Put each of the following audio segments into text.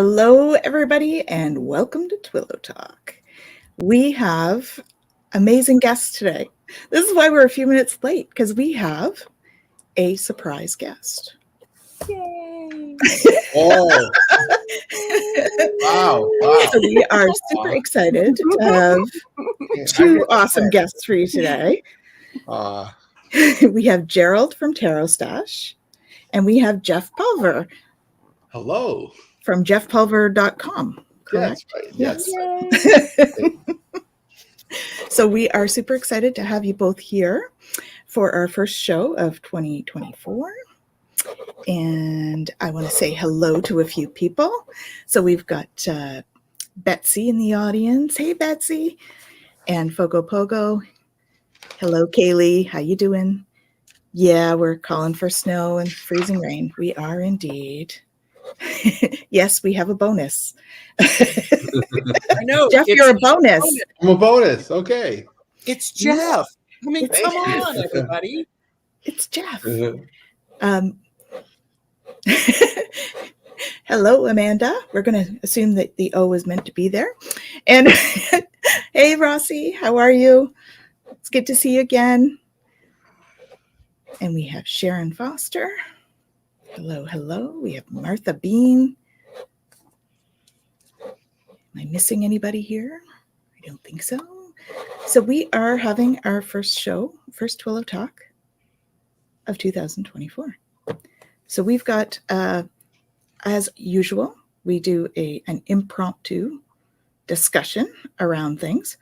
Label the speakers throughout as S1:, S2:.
S1: Hello, everybody, and welcome to Twillow Talk. We have amazing guests today. This is why we're a few minutes late, because we have a surprise guest.
S2: Yay!
S3: Oh, wow.
S1: So we are super excited to have two awesome guests for you today. We have Gerald from Tarot Stash, and we have Jeff Pulver.
S3: Hello.
S1: From jeffpulver.com.
S3: Correct? Yes, right.
S1: Yes. So we are super excited to have you both here for our first show of 2024. And I want to say hello to a few people. So we've got Betsy in the audience. Hey, Betsy. And Fogo Pogo. Hello, Kaylee. How you doing? Yeah, we're calling for snow and freezing rain. We are indeed. Yes, we have a bonus.
S2: I know.
S1: Jeff, you're a bonus.
S3: I'm a bonus. Okay.
S2: It's Jeff. I mean,
S1: It's
S2: come
S1: Jeff.
S2: on, everybody.
S1: It's Jeff. Hello, Amanda. We're going to assume that the O is meant to be there. And hey, Rossi, how are you? It's good to see you again. And we have Sharon Foster. Hello, hello. We have Martha Bean. Am I missing anybody here? I don't think so. So we are having our first Twillow Talk of 2024. So we've got, as usual, we do an impromptu discussion around things.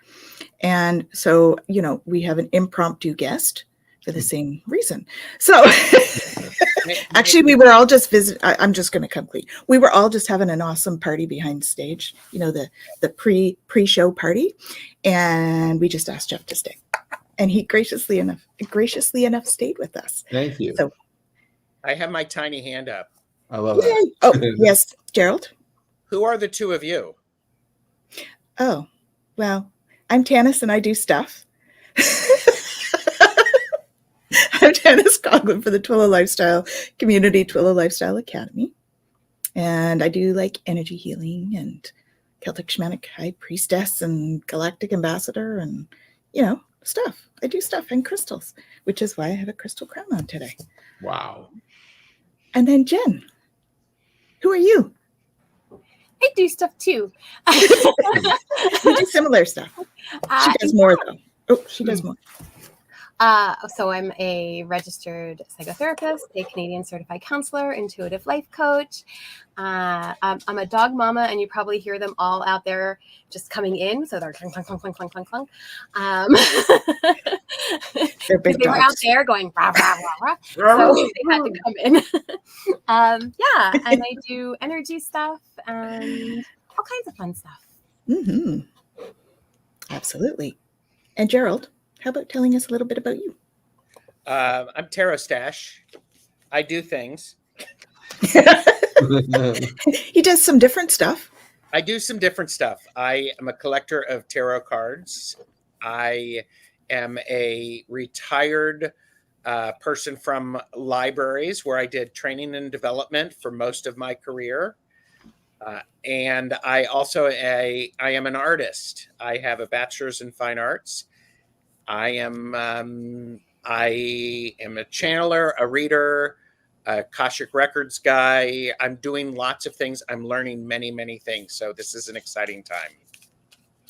S1: And so, we have an impromptu guest for the same reason. So actually, we were all just I'm just going to come clean. We were all just having an awesome party behind stage, the pre-show party. And we just asked Jeff to stay. And he graciously enough stayed with us.
S3: Thank you.
S1: So
S2: I have my tiny hand up.
S3: I love that.
S1: Oh, yes, Gerald.
S2: Who are the two of you?
S1: Oh, well, I'm Tanis and I do stuff. I'm Tanis Coughlin for the Twillow Lifestyle Community, Twillow Lifestyle Academy. And I do energy healing and Celtic Shamanic High Priestess and Galactic Ambassador and, stuff. I do stuff and crystals, which is why I have a crystal crown on today.
S3: Wow.
S1: And then Jen, who are you?
S4: I do stuff too.
S1: We do similar stuff. She does more though. Oh, she does more.
S4: So I'm a registered psychotherapist, a Canadian certified counselor, intuitive life coach. I'm a dog mama, and you probably hear them all out there just coming in. So they're clunk, clunk, clunk, clunk, clunk, clunk, clunk.
S1: They're big
S4: they were out there going rah, rah, rah, rah. So they had to come in. And I do energy stuff and all kinds of fun stuff.
S1: Mm-hmm. Absolutely. And Gerald, how about telling us a little bit about you?
S2: I'm Tarot Stash. I do things.
S1: He does some different stuff.
S2: I do some different stuff. I am a collector of tarot cards. I am a retired person from libraries where I did training and development for most of my career. And I also I am an artist. I have a bachelor's in fine arts. I am a channeler, a reader, a Akashic Records guy. I'm doing lots of things. I'm learning many, many things. So this is an exciting time.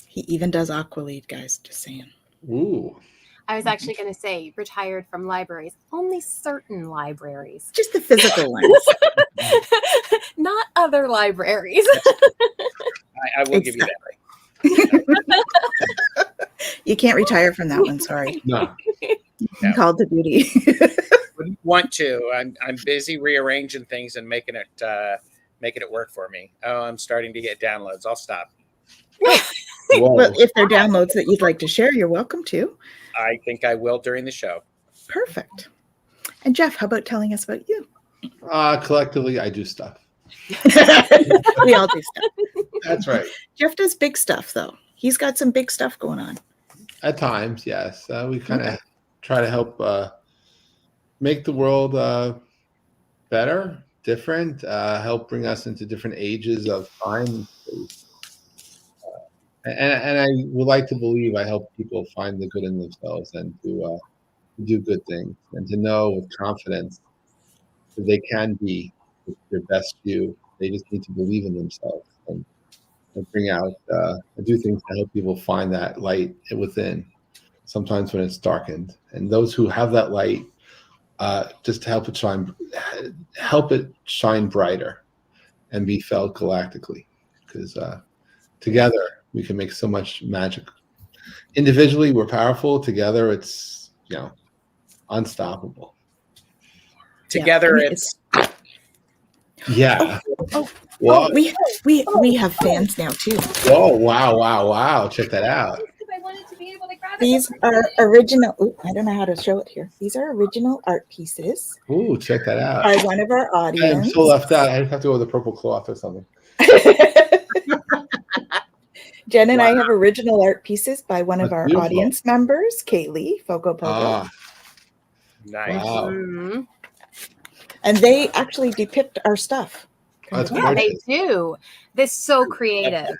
S1: He even does Aqualead, guys, just saying.
S3: Ooh.
S4: I was actually going to say retired from libraries, only certain libraries.
S1: Just the physical ones.
S4: Not other libraries.
S2: I will give you that.
S1: You can't retire from that one, sorry.
S3: No.
S1: I'm called to duty.
S2: Wouldn't want to. I'm busy rearranging things and making it work for me. Oh, I'm starting to get downloads. I'll stop.
S1: Well, if there are downloads that you'd like to share, you're welcome to.
S2: I think I will during the show.
S1: Perfect. And Jeff, how about telling us about you?
S3: Collectively, I do stuff.
S1: We all do stuff.
S3: That's right.
S1: Jeff does big stuff, though. He's got some big stuff going on.
S3: At times, yes. We kind of try to help make the world better, different, help bring us into different ages of time and space. And I would like to believe I help people find the good in themselves and to do good things and to know with confidence that they can be their best you. They just need to believe in themselves and bring out, do things to help people find that light within. Sometimes when it's darkened, and those who have that light, just to help it shine brighter and be felt galactically, because together we can make so much magic. Individually we're powerful, together it's unstoppable.
S2: Together
S1: Yeah.
S2: it's
S3: Yeah.
S1: Oh, we have fans now too.
S3: Oh, wow. Check that out.
S4: I wanted to be able to grab
S1: These are original. I don't know how to show it here. These are original art pieces
S3: Ooh, check that out.
S1: by one of our
S3: I'm
S1: audience.
S3: so left out. I have to go with a purple cloth or something.
S1: Jen and I have original art pieces by one of
S3: That's
S1: our
S3: beautiful.
S1: audience members, Kaylee Fogo Pogo.
S3: Ah,
S2: nice.
S3: wow.
S4: Mm-hmm.
S1: And they actually depict our stuff.
S3: That's
S4: Yeah, they
S3: gorgeous.
S4: do. This is so creative.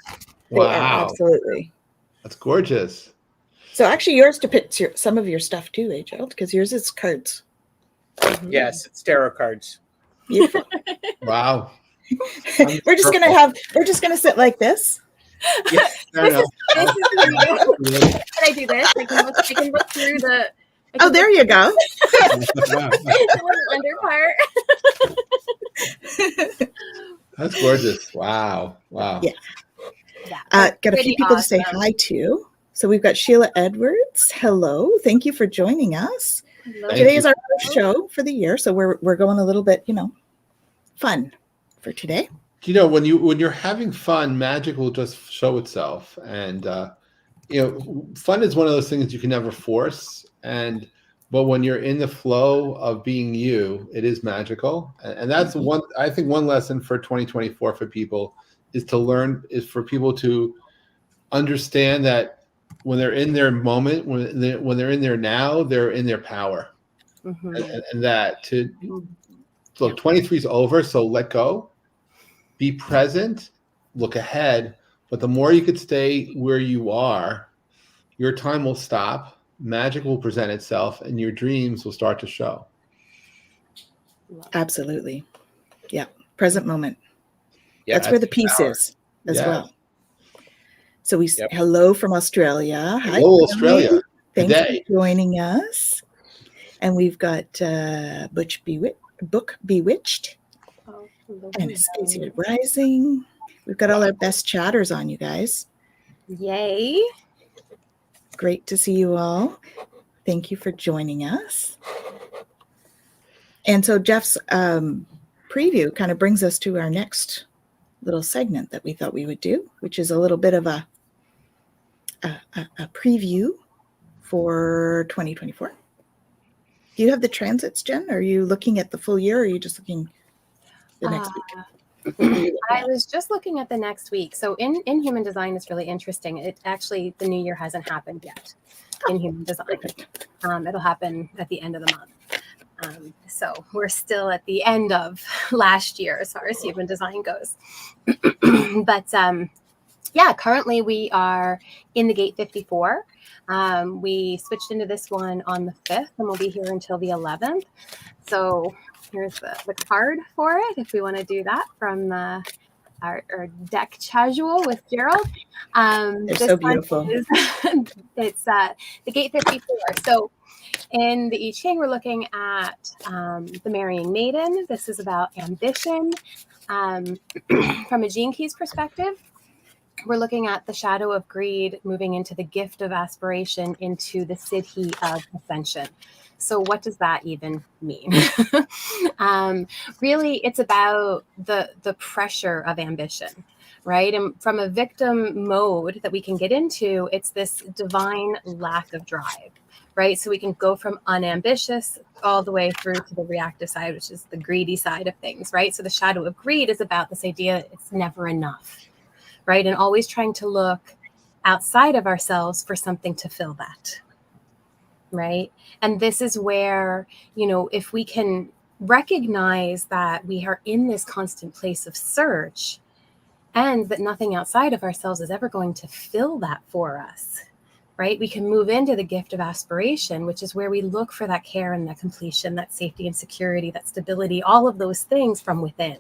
S1: They are,
S3: Wow.
S1: absolutely.
S3: That's gorgeous.
S1: So actually yours depicts some of your stuff too, Gerald, because yours is cards.
S2: Yes, it's tarot cards.
S1: Beautiful.
S3: Wow.
S1: we're just gonna sit like this.
S3: Fair enough.
S4: This is for you. Can I do this? I can look through the.
S1: Oh, there you go.
S4: The little under part.
S3: That's gorgeous. Wow.
S1: Yeah.
S4: Yeah,
S1: Got a few
S4: pretty
S1: people to say
S4: awesome.
S1: hi to. So we've got Sheila Edwards. Hello. Thank you for joining us.
S4: Hello.
S1: Today is our first show for the year, so we're going a little bit, fun for today.
S3: When you're having fun, magic will just show itself. And fun is one of those things you can never force. But when you're in the flow of being you, it is magical. And that's I think one lesson for 2024 for people is for people to understand that when they're in their moment, when they're in their now, they're in their power.
S4: Mm-hmm.
S3: And that so 23 is over, so let go, be present, look ahead. But the more you could stay where you are, your time will stop, magic will present itself, and your dreams will start to show.
S1: Absolutely. Yeah. Present moment.
S2: Yeah,
S1: That's where the peace
S3: power.
S1: is as
S3: Yes.
S1: well. So hello from Australia. Hi,
S3: Hello, Australia.
S1: Thanks
S3: Today.
S1: for joining us. And we've got Book Bewitched, Anastasia Rising. We've got all our best chatters on, you guys.
S4: Yay.
S1: Great to see you all. Thank you for joining us. And so Jeff's preview kind of brings us to our next little segment that we thought we would do, which is a little bit of a preview for 2024. Do you have the transits, Jen? Are you looking at the full year, or are you just looking the next week?
S4: I was just looking at the next week. So in human design, it's really interesting. It actually, the new year hasn't happened yet in human design. It'll happen at the end of the month. So we're still at the end of last year as far as human design goes. But currently we are in the gate 54. We switched into this one on the 5th, and we'll be here until the 11th. So here's the card for it, if we want to do that from our deck casual with Gerald.
S1: They're so beautiful.
S4: It's the gate 54. So in the I Ching, we're looking at the Marrying Maiden. This is about ambition. From a Gene Keys perspective, we're looking at the shadow of greed moving into the gift of aspiration into the siddhi of ascension. So what does that even mean? Really, it's about the pressure of ambition, right? And from a victim mode that we can get into, it's this divine lack of drive, right? So we can go from unambitious all the way through to the reactive side, which is the greedy side of things, right? So the shadow of greed is about this idea it's never enough, right? And always trying to look outside of ourselves for something to fill that, right? And this is where, if we can recognize that we are in this constant place of search, and that nothing outside of ourselves is ever going to fill that for us, right? We can move into the gift of aspiration, which is where we look for that care and that completion, that safety and security, that stability, all of those things from within,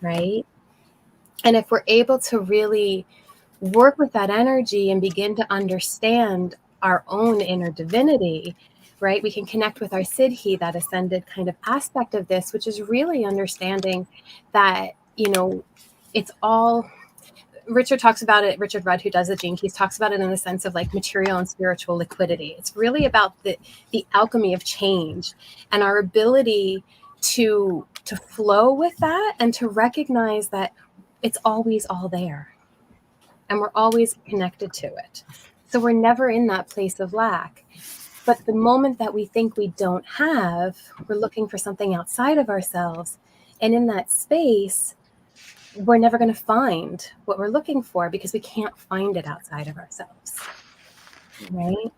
S4: right? And if we're able to really work with that energy and begin to understand our own inner divinity, right, we can connect with our Siddhi, that ascended kind of aspect of this, which is really understanding that, you know, it's all, Richard talks about it, Richard Rudd, who does the Gene Keys, talks about it in the sense of like material and spiritual liquidity. It's really about the alchemy of change and our ability to flow with that and to recognize that it's always all there and we're always connected to it. So we're never in that place of lack. But the moment that we think we don't have, we're looking for something outside of ourselves. And in that space, we're never going to find what we're looking for because we can't find it outside of ourselves, right?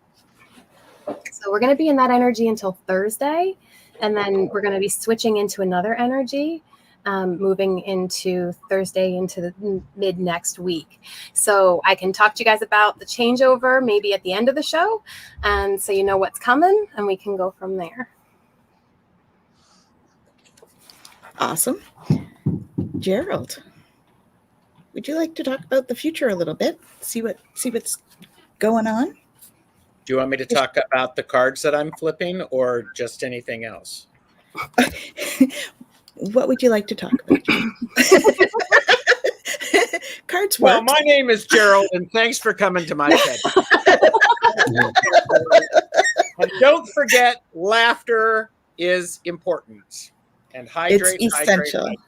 S4: So we're going to be in that energy until Thursday, and then we're going to be switching into another energy, moving into Thursday into the mid next week. So I can talk to you guys about the changeover maybe at the end of the show, and so you know what's coming, and we can go from there.
S1: Awesome. Gerald, would you like to talk about the future a little bit? See what's going on?
S2: Do you want me to talk about the cards that I'm flipping or just anything else?
S1: What would you like to talk about? Cards
S2: Well,
S1: works.
S2: my name is Gerald, and thanks for coming to my shed. And don't forget, laughter is important. And hydrate,
S1: It's essential.
S2: hydrate.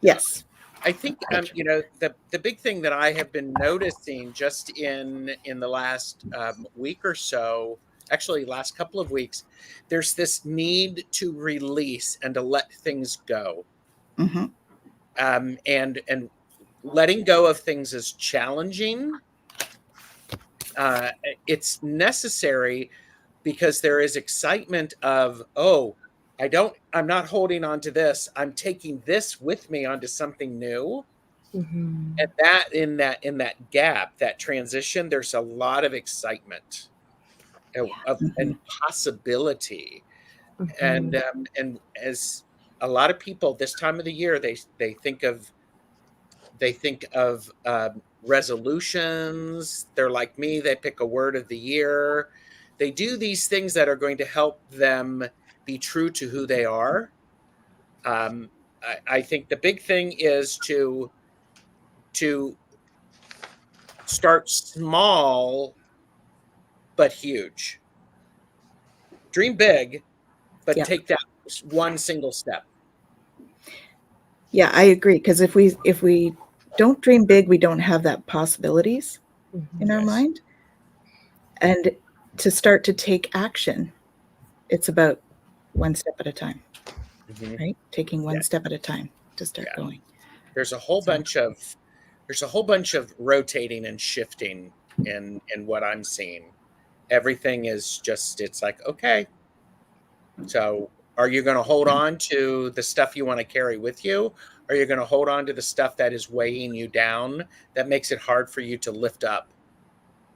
S1: Yes.
S2: I think you know, the big thing that I have been noticing just in the last week or so, actually last couple of weeks, there's this need to release and to let things go.
S1: Mm-hmm.
S2: And letting go of things is challenging. It's necessary because there is excitement of, oh, I'm not holding on to this. I'm taking this with me onto something new.
S4: Mm-hmm.
S2: And that in that gap, that transition, there's a lot of excitement and possibility.
S4: Mm-hmm.
S2: And as a lot of people this time of the year, they think of resolutions. They're like me, they pick a word of the year. They do these things that are going to help them be true to who they are. I think the big thing is to start small but huge. Dream big, but take that one single step.
S1: Yeah, I agree. Because if we don't dream big, we don't have that possibilities in our mind. And to start to take action, it's about one step at a time, right? Taking one step at a time to start going.
S2: There's a whole bunch of rotating and shifting in what I'm seeing. Everything is just, it's like, okay, so are you going to hold on to the stuff you want to carry with you? Or are you going to hold on to the stuff that is weighing you down, that makes it hard for you to lift up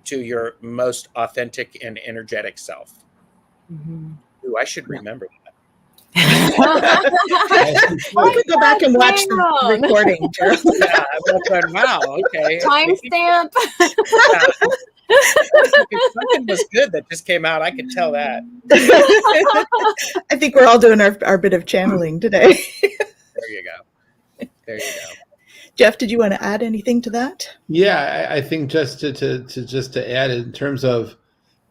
S2: to your most authentic and energetic self? Ooh, I should remember that.
S1: I could go back and watch the recording, Gerald.
S2: Yeah, I'm like, wow, okay.
S4: Timestamp.
S2: Something was good that just came out. I could tell that.
S1: I think we're all doing our bit of channeling today.
S2: There you go.
S1: Jeff, did you want to add anything to that?
S3: Yeah, I think just to add in terms of,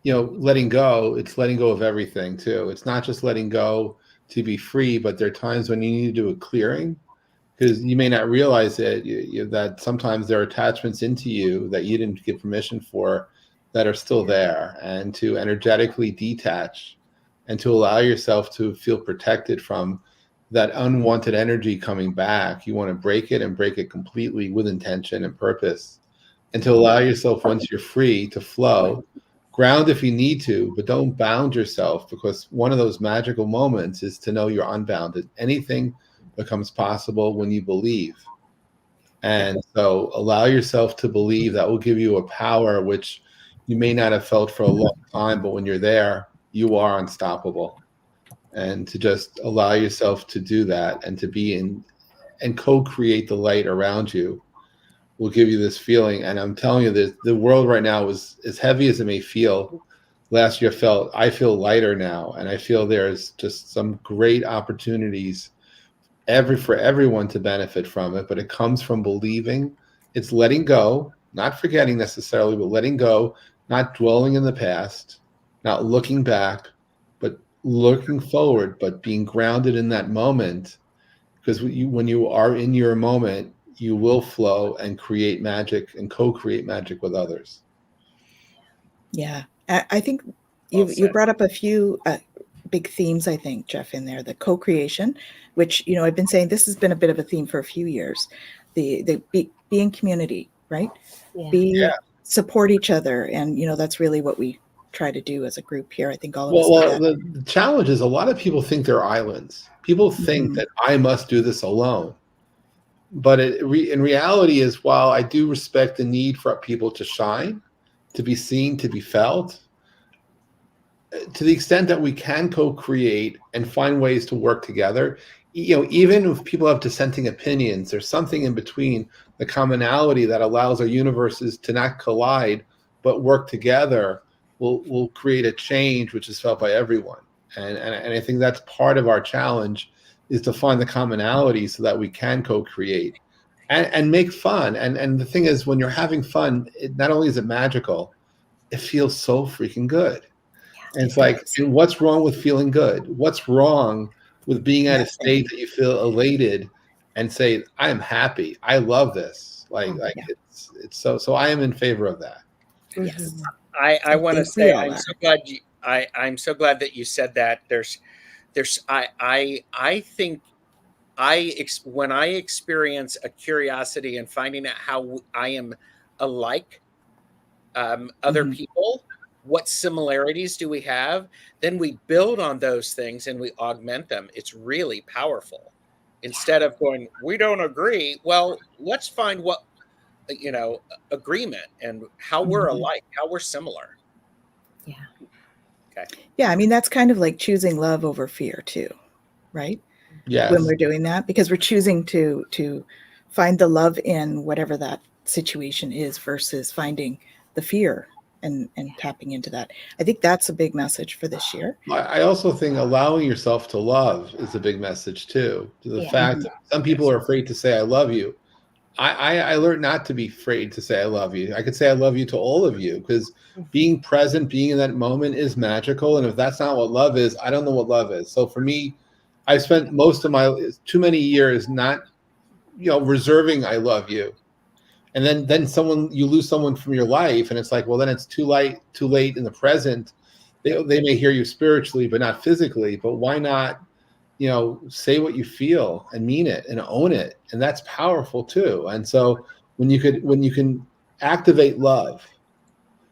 S3: you know, letting go, it's letting go of everything too. It's not just letting go to be free, but there are times when you need to do a clearing, because you may not realize it, that sometimes there are attachments into you that you didn't give permission for that are still there, and to energetically detach and to allow yourself to feel protected from that unwanted energy coming back. You want to break it and break it completely with intention and purpose, and to allow yourself, once you're free, to flow Ground if you need to, but don't bound yourself, because one of those magical moments is to know you're unbounded. Anything becomes possible when you believe. And so allow yourself to believe. That will give you a power which you may not have felt for a long time, but when you're there, you are unstoppable. And to just allow yourself to do that and to be in and co-create the light around you will give you this feeling. And I'm telling you that the world right now is as heavy as it may feel. Last year I feel lighter now, and I feel there's just some great opportunities for everyone to benefit from it. But it comes from believing. It's letting go, not forgetting necessarily, but letting go, not dwelling in the past, not looking back, but looking forward, but being grounded in that moment. Because when you are in your moment, you will flow and create magic and co-create magic with others.
S1: Yeah, I think you brought up a few big themes, I think, Jeff, in there. The co-creation, which, I've been saying this has been a bit of a theme for a few years. The be in community, right?
S4: Yeah.
S1: Support each other. And, that's really what we try to do as a group here. I think all of us.
S3: Well, the challenge is a lot of people think they're islands. People think that I must do this alone. But in reality is, while I do respect the need for people to shine, to be seen, to be felt, to the extent that we can co-create and find ways to work together, even if people have dissenting opinions, there's something in between, the commonality that allows our universes to not collide, but work together will create a change which is felt by everyone. And I think that's part of our challenge, is to find the commonality so that we can co-create and make fun. And the thing is, when you're having fun, not only is it magical, it feels so freaking good. And it's like, and what's wrong with feeling good? What's wrong with being at a state that you feel elated and say, I am happy. I love this. It's so I am in favor of that.
S1: Yes.
S2: I want to say I'm so glad I'm so glad that you said that. I think when I experience a curiosity and finding out how I am alike other people, what similarities do we have? Then we build on those things and we augment them. It's really powerful. Instead of going, we don't agree. Well, let's find what, agreement and how we're alike, how we're similar.
S4: Yeah.
S2: Okay.
S1: Yeah. I mean, that's kind of like choosing love over fear too, right?
S3: Yes.
S1: When we're doing that, because we're choosing to find the love in whatever that situation is versus finding the fear and tapping into that. I think that's a big message for this year.
S3: I also think allowing yourself to love is a big message too. To the fact that some people are afraid to say I love you. I learned not to be afraid to say I love you. I could say I love you to all of you, because being present, being in that moment is magical. And if that's not what love is, I don't know what love is. So for me, I spent most of too many years not, reserving I love you. And then you lose someone from your life, and it's like, well, then it's too late in the present. They may hear you spiritually, but not physically. But why not, say what you feel and mean it and own it? And that's powerful too. And so when you can activate love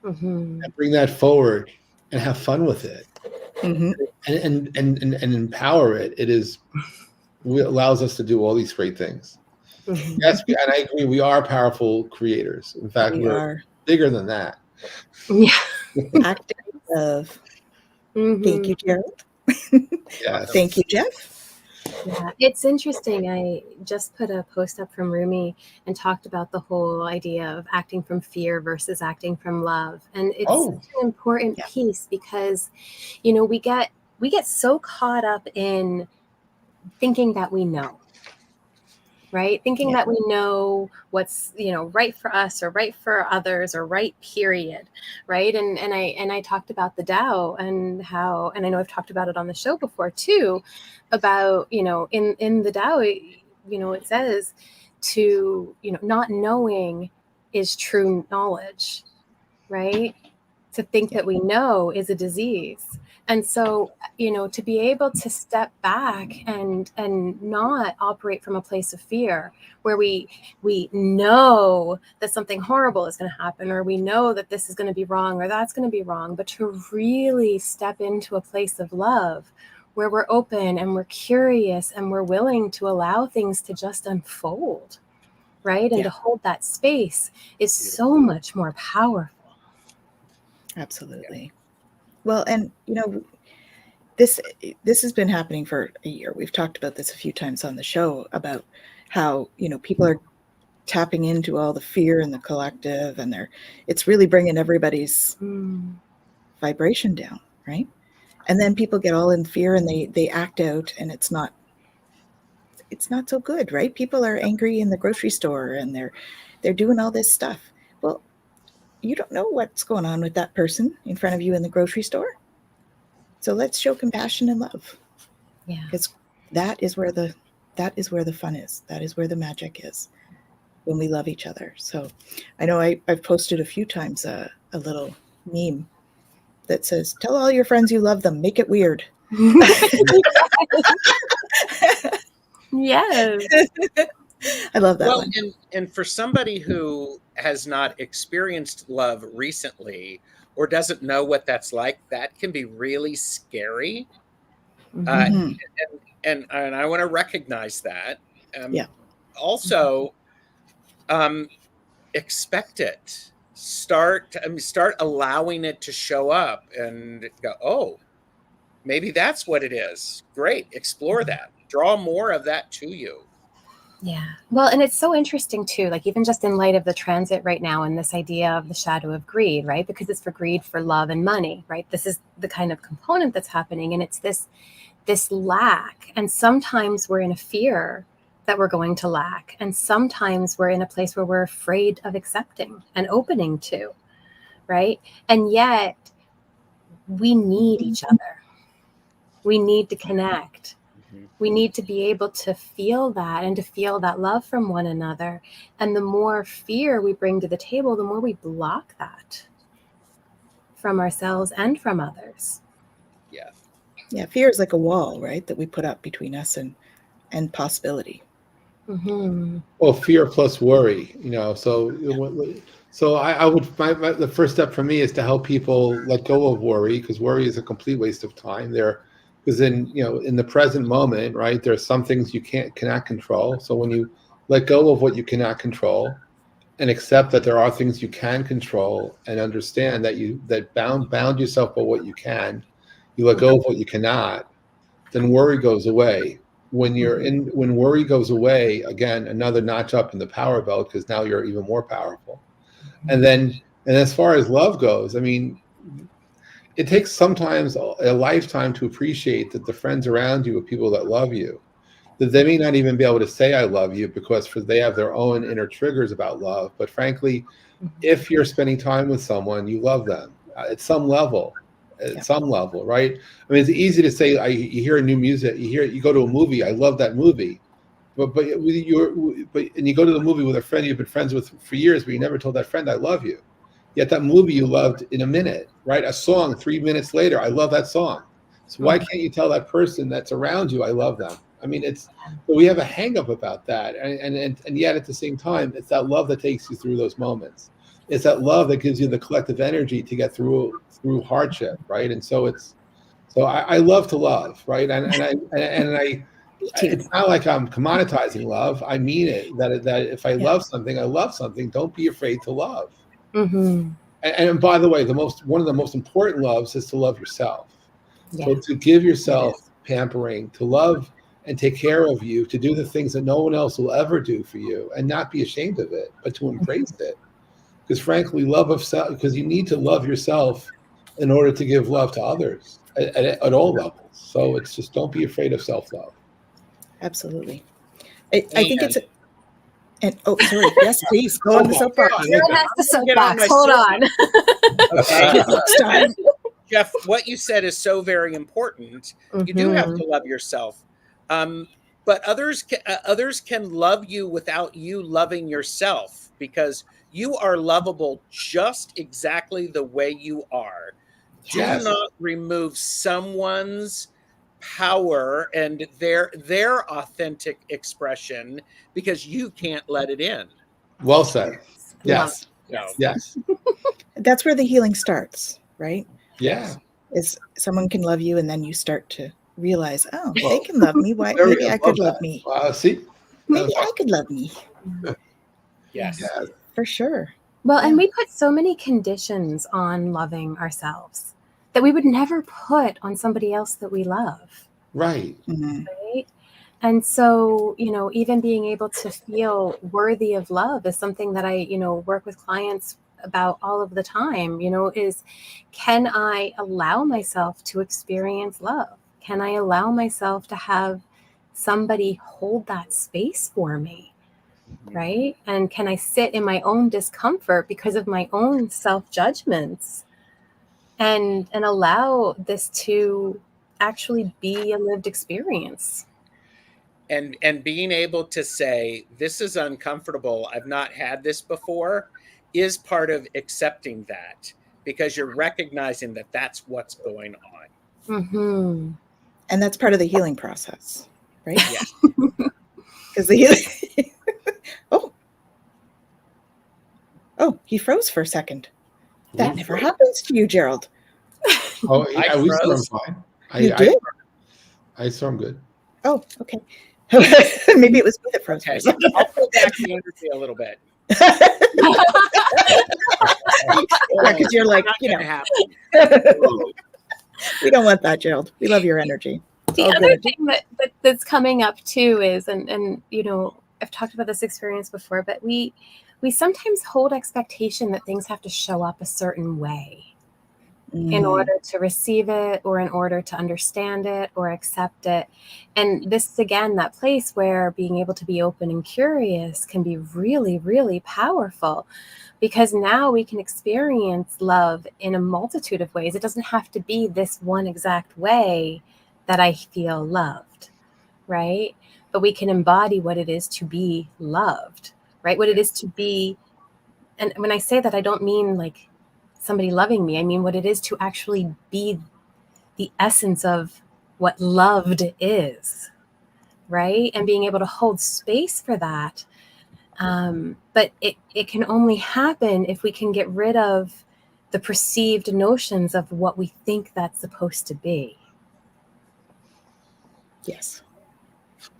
S3: and bring that forward and have fun with it and empower it, it allows us to do all these great things. Yes, and I agree. We are powerful creators. In fact, we're bigger than that.
S4: Yeah.
S1: Active love. Thank you, Gerald.
S3: Yes.
S1: Thank you, Jeff.
S4: Yeah, it's interesting. I just put a post up from Rumi and talked about the whole idea of acting from fear versus acting from love. And it's such an important piece, because, we get so caught up in thinking that we know. Right? Thinking that we know what's, right for us or right for others or right, period. Right. And I talked about the Tao and how, and I know I've talked about it on the show before too, about, in the Tao, it says to, not knowing is true knowledge. Right. to think that we know is a disease. And so, to be able to step back and not operate from a place of fear, where we know that something horrible is going to happen, or we know that this is going to be wrong, or that's going to be wrong, but to really step into a place of love, where we're open and we're curious and we're willing to allow things to just unfold, right? And to hold that space is so much more powerful.
S1: Absolutely. Well, and this has been happening for a year. We've talked about this a few times on the show about how, people are tapping into all the fear in the collective, and it's really bringing everybody's vibration down, right? And then people get all in fear and they act out, and it's not so good, right? People are angry in the grocery store and they're doing all this stuff. Well, you don't know what's going on with that person in front of you in the grocery store. So let's show compassion and love.
S4: Yeah.
S1: Because that is where the fun is. That is where the magic is, when we love each other. So I know I've posted a few times a little meme that says, tell all your friends you love them, make it weird.
S4: Yes.
S1: I love that one.
S2: And for somebody who has not experienced love recently or doesn't know what that's like, that can be really scary.
S1: Mm-hmm.
S2: And I want to recognize that.
S1: Yeah.
S2: Also, expect it. Start allowing it to show up and go, oh, maybe that's what it is. Great. Explore that. Draw more of that to you.
S4: Yeah. Well, and it's so interesting too, like even just in light of the transit right now and this idea of the shadow of greed, right? Because it's for greed for love and money, right? This is the kind of component that's happening. And it's this lack. And sometimes we're in a fear that we're going to lack. And sometimes we're in a place where we're afraid of accepting and opening to, right? And yet we need each other. We need to connect. We need to be able to feel that and to feel that love from one another. And the more fear we bring to the table, the more we block that from ourselves and from others.
S2: Yeah.
S1: Yeah. Fear is like a wall, right? That we put up between us and possibility.
S4: Mm-hmm.
S3: Well, fear plus worry, So I would, the first step for me is to help people let go of worry, because worry is a complete waste of time. Because in the present moment, right, there are some things you cannot control. So when you let go of what you cannot control and accept that there are things you can control, and understand that bound yourself by what you can, you let go of what you cannot, then worry goes away. When worry goes away, again, another notch up in the power belt, because now you're even more powerful. And as far as love goes, I mean, it takes sometimes a lifetime to appreciate that the friends around you are people that love you, that they may not even be able to say I love you because they have their own inner triggers about love. But frankly, if you're spending time with someone, you love them at some level, right? I mean, it's easy to say, you hear a new music, you go to a movie, I love that movie. But you go to the movie with a friend you've been friends with for years, but you never told that friend I love you. Yet that movie you loved in a minute, right? A song 3 minutes later, I love that song. So why can't you tell that person that's around you I love them? I mean, we have a hang up about that, and yet at the same time, it's that love that takes you through those moments. It's that love that gives you the collective energy to get through hardship, right? And so I love to love, right? And it's not like I'm commoditizing love. I mean it. That if I love something, I love something. Don't be afraid to love.
S4: Mm-hmm.
S3: And by the way, one of the most important loves is to love yourself.
S4: Yeah.
S3: So to give yourself pampering, to love and take care of you, to do the things that no one else will ever do for you, and not be ashamed of it, but to embrace it. Because frankly, love of self, because you need to love yourself in order to give love to others at all levels. So it's just, don't be afraid of self-love.
S1: Absolutely. I think it's sorry. Yes, please go on the soapbox.
S4: Sarah has the soapbox. Hold on.
S2: Okay. Jeff, what you said is so very important. Mm-hmm. You do have to love yourself. But others can love you without you loving yourself, because You are lovable just exactly the way you are.
S3: Yes.
S2: Do not remove someone's power and their authentic expression because you can't let it in.
S3: Well said. Yes.
S2: No.
S3: Yes.
S1: That's where the healing starts, right?
S3: Yeah.
S1: Is someone can love you, and then you start to realize, oh,
S3: Well,
S1: they can love me. Why?
S3: Very
S1: Maybe I
S3: love
S1: could
S3: that.
S1: love me.
S3: See?
S1: Maybe I could love me.
S2: Yes.
S3: Yes.
S1: For sure.
S4: Well,
S1: Yeah.
S4: and we put so many conditions on loving ourselves that we would never put on somebody else that we love,
S3: Right.
S1: Mhm.
S4: right? And so, even being able to feel worthy of love is something that I, work with clients about all of the time, is, can I allow myself to experience love? Can I allow myself to have somebody hold that space for me? Right? And can I sit in my own discomfort because of my own self-judgments and allow this to actually be a lived experience?
S2: And being able to say, this is uncomfortable, I've not had this before, is part of accepting that, because you're recognizing that that's what's going on.
S4: Mm-hmm.
S1: And that's part of the healing process, right?
S2: Yeah.
S1: Because the healing. Oh, he froze for a second. That never happens to you, Gerald.
S3: Oh, yeah, we saw him
S2: froze.
S3: fine.
S1: You did?
S3: I saw him good.
S1: Oh, okay. Maybe it was me that froze.
S2: Okay.
S1: For a second.
S2: I'll pull back the energy a little bit.
S1: Yeah, because you're like,
S2: Not gonna happen.
S1: we don't want that, Gerald. We love your energy. It's
S4: The
S1: all
S4: other
S1: good.
S4: thing that's coming up too is, and I've talked about this experience before, but we sometimes hold expectation that things have to show up a certain way in order to receive it, or in order to understand it or accept it. And this is, again, that place where being able to be open and curious can be really, really powerful, because now we can experience love in a multitude of ways. It doesn't have to be this one exact way that I feel loved, right? But we can embody what it is to be loved, right? What it is to be. And when I say that, I don't mean like somebody loving me. I mean what it is to actually be the essence of what loved is, right? And being able to hold space for that. But it can only happen if we can get rid of the perceived notions of what we think that's supposed to be.
S1: Yes.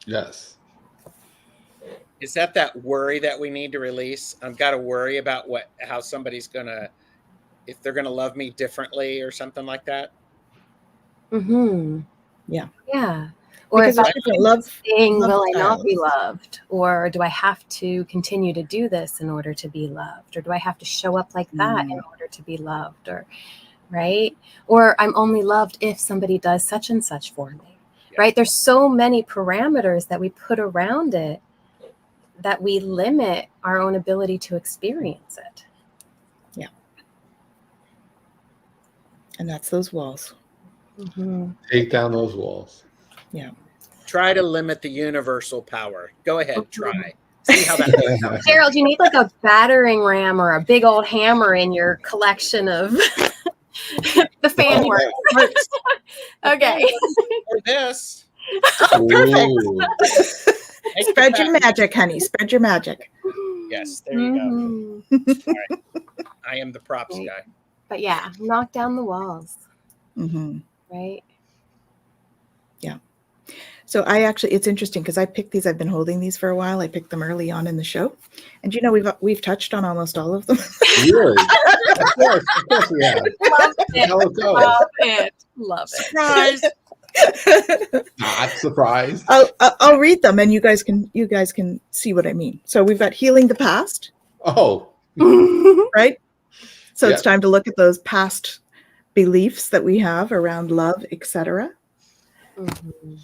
S3: Yes.
S2: Is that worry that we need to release? I've got to worry about how somebody's if they're gonna love me differently or something like that.
S4: Mm-hmm.
S1: Yeah.
S4: Yeah. Or
S1: Because
S4: if
S1: there's different love
S4: will I not be
S1: styles.
S4: loved? Or do I have to continue to do this in order to be loved? Or do I have to show up like that in order to be loved? Or, right? Or I'm only loved if somebody does such and such for me, right? There's so many parameters that we put around it that we limit our own ability to experience it.
S1: Yeah. And that's those walls.
S4: Mm-hmm.
S3: Take down those walls.
S1: Yeah.
S2: Try to limit the universal power. Go ahead, try. See how that works out.
S4: Gerald, you need like a battering ram or a big old hammer in your collection of the fan work. Okay.
S2: For this.
S3: Ooh.
S1: Spread your magic, honey. Spread your magic.
S2: Yes, there you go. Right. I am the props
S4: Right.
S2: guy.
S4: But yeah, knock down the walls,
S1: Mm-hmm.
S4: right?
S1: Yeah. So it's interesting because I picked these. I've been holding these for a while. I picked them early on in the show, and we've touched on almost all of them.
S3: Really? Of course we have.
S4: Love it.
S3: How it goes.
S4: Love it. Love it.
S2: Surprise!
S3: Not surprised.
S1: I'll read them, and you guys can see what I mean. So we've got healing the past,
S3: Oh,
S1: right? So
S3: Yeah.
S1: it's time to look at those past beliefs that we have around love, etc.
S4: Mhm.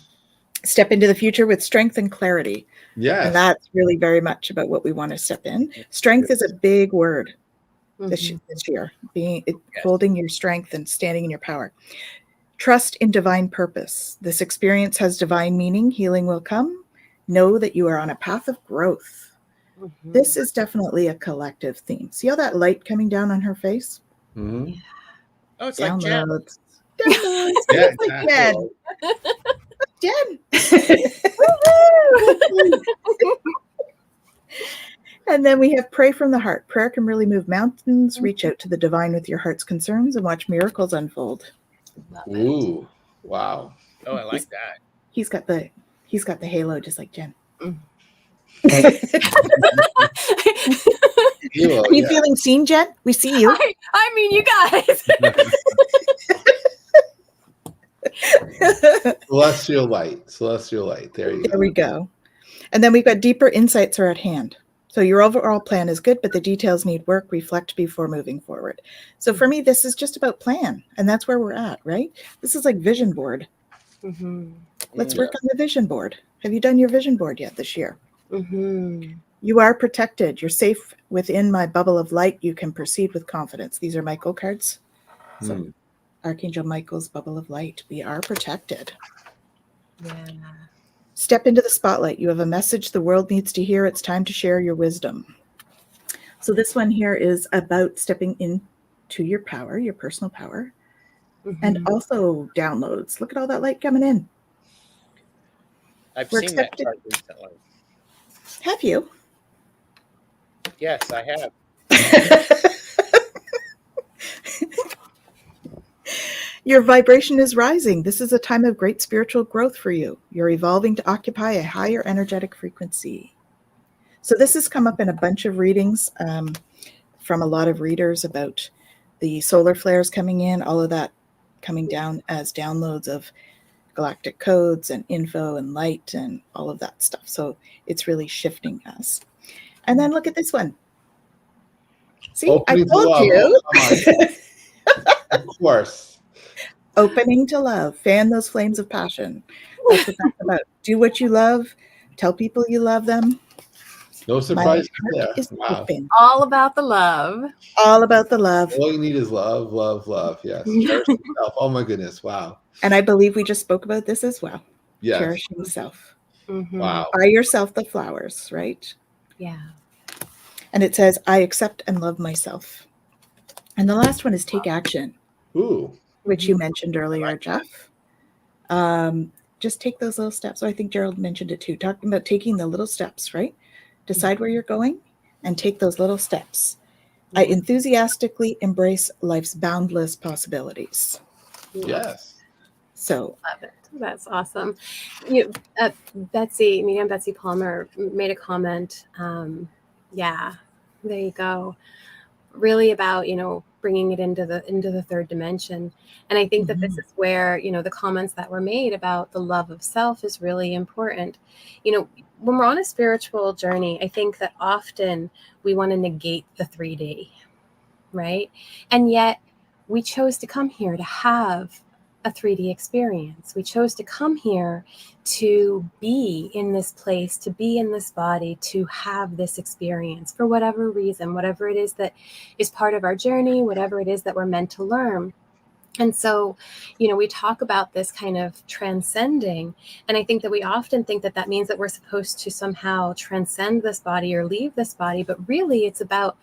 S1: Step into the future with strength and clarity.
S3: yes.
S1: And that's really very much about what we want to step in. Strength is a big word this year, holding your strength and standing in your power. Trust in divine purpose. This experience has divine meaning. Healing will come. Know that you are on a path of growth. This is definitely a collective theme. See all that light coming down on her face?
S3: Mm-hmm.
S2: Oh, it's like Jen.
S1: Downloads. Downloads.
S3: Yeah,
S1: It's like Jen. Jen. And then we have pray from the heart. Prayer can really move mountains. Reach out to the divine with your heart's concerns and watch miracles unfold.
S3: Ooh, wow.
S2: Oh, I like that.
S1: He's got the halo just like Jen.
S3: Halo,
S1: Are you
S3: yeah.
S1: feeling seen, Jen? We see you.
S4: I mean, you guys.
S3: Celestial light. There you go.
S1: There we go. And then we've got deeper insights are at hand. So your overall plan is good, but the details need work. Reflect before moving forward. So for me, this is just about plan. And that's where we're at, right? This is like vision board. Let's work on the vision board. Have you done your vision board yet this year? You are protected. You're safe within my bubble of light. You can proceed with confidence. These are Michael cards. So Archangel Michael's bubble of light. We are protected.
S4: Yeah.
S1: Step into the spotlight. You have a message the world needs to hear. It's time to share your wisdom. So this one here is about stepping into your power, your personal power, and also downloads. Look at all that light coming in.
S2: I've
S1: We're
S2: seen that
S1: accepted-
S2: card recently.
S1: Have you?
S2: Yes, I have.
S1: Your vibration is rising. This is a time of great spiritual growth for you. You're evolving to occupy a higher energetic frequency. So this has come up in a bunch of readings from a lot of readers about the solar flares coming in, all of that coming down as downloads of galactic codes and info and light and all of that stuff. So it's really shifting us. And then look at this one. See,
S3: Opening to
S1: I told
S3: love.
S1: you.
S3: Oh, come on. Of course.
S1: Opening to love. Fan those flames of passion. That's what that's about. Do what you love. Tell people you love them.
S3: No surprise
S1: My
S3: there.
S1: heart is
S3: Wow.
S1: open.
S4: All about the love.
S1: All about the love.
S3: All you need is love, love, love. Yes. Cherish yourself. Oh my goodness. Wow.
S1: And I believe we just spoke about this as well.
S3: Yes.
S1: Cherishing self.
S3: Wow.
S1: Buy yourself the flowers, right?
S4: Yeah.
S1: And it says, I accept and love myself. And the last one is take action,
S3: Ooh.
S1: which you mentioned earlier, Jeff. Just take those little steps. So I think Gerald mentioned it too, talking about taking the little steps, right? Decide where you're going and take those little steps. I enthusiastically embrace life's boundless possibilities.
S3: Yes.
S4: Love
S1: So
S4: it. That's awesome. Medium Betsy Palmer made a comment. Yeah, there you go. Really about, bringing it into the third dimension. And I think that this is where, the comments that were made about the love of self is really important. When we're on a spiritual journey, I think that often we want to negate the 3D, right? And yet we chose to come here to have a 3D experience. We chose to come here to be in this place, to be in this body, to have this experience for whatever reason, whatever it is that is part of our journey, whatever it is that we're meant to learn. And so, we talk about this kind of transcending. And I think that we often think that that means that we're supposed to somehow transcend this body or leave this body. But really, it's about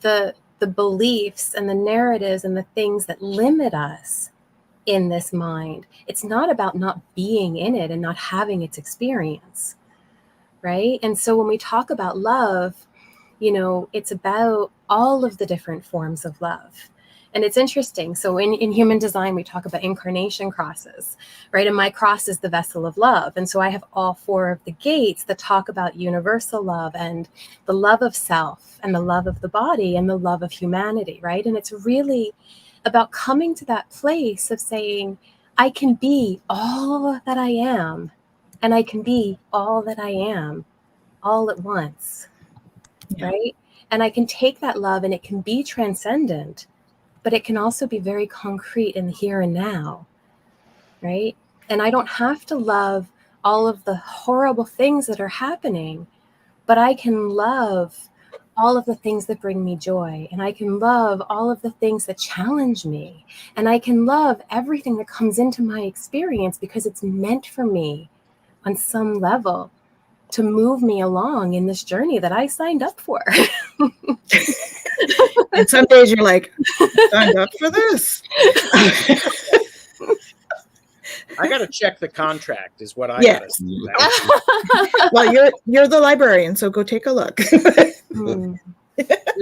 S4: the beliefs and the narratives and the things that limit us in this mind. It's not about not being in it and not having its experience, right? And so when we talk about love, it's about all of the different forms of love. And it's interesting. So in human design, we talk about incarnation crosses, right? And my cross is the vessel of love. And so I have all 4 of the gates that talk about universal love and the love of self and the love of the body and the love of humanity, right? And it's really about coming to that place of saying, I can be all that I am, and I can be all that I am all at once, right? And I can take that love and it can be transcendent, but it can also be very concrete in the here and now, right? And I don't have to love all of the horrible things that are happening, but I can love all of the things that bring me joy, and I can love all of the things that challenge me, and I can love everything that comes into my experience because it's meant for me on some level, to move me along in this journey that I signed up for.
S1: And some days you're like, I signed up for this.
S2: I got to check the contract is what I
S1: Yeah.
S2: got to say.
S1: Well, you're the librarian, so go take a look.
S2: You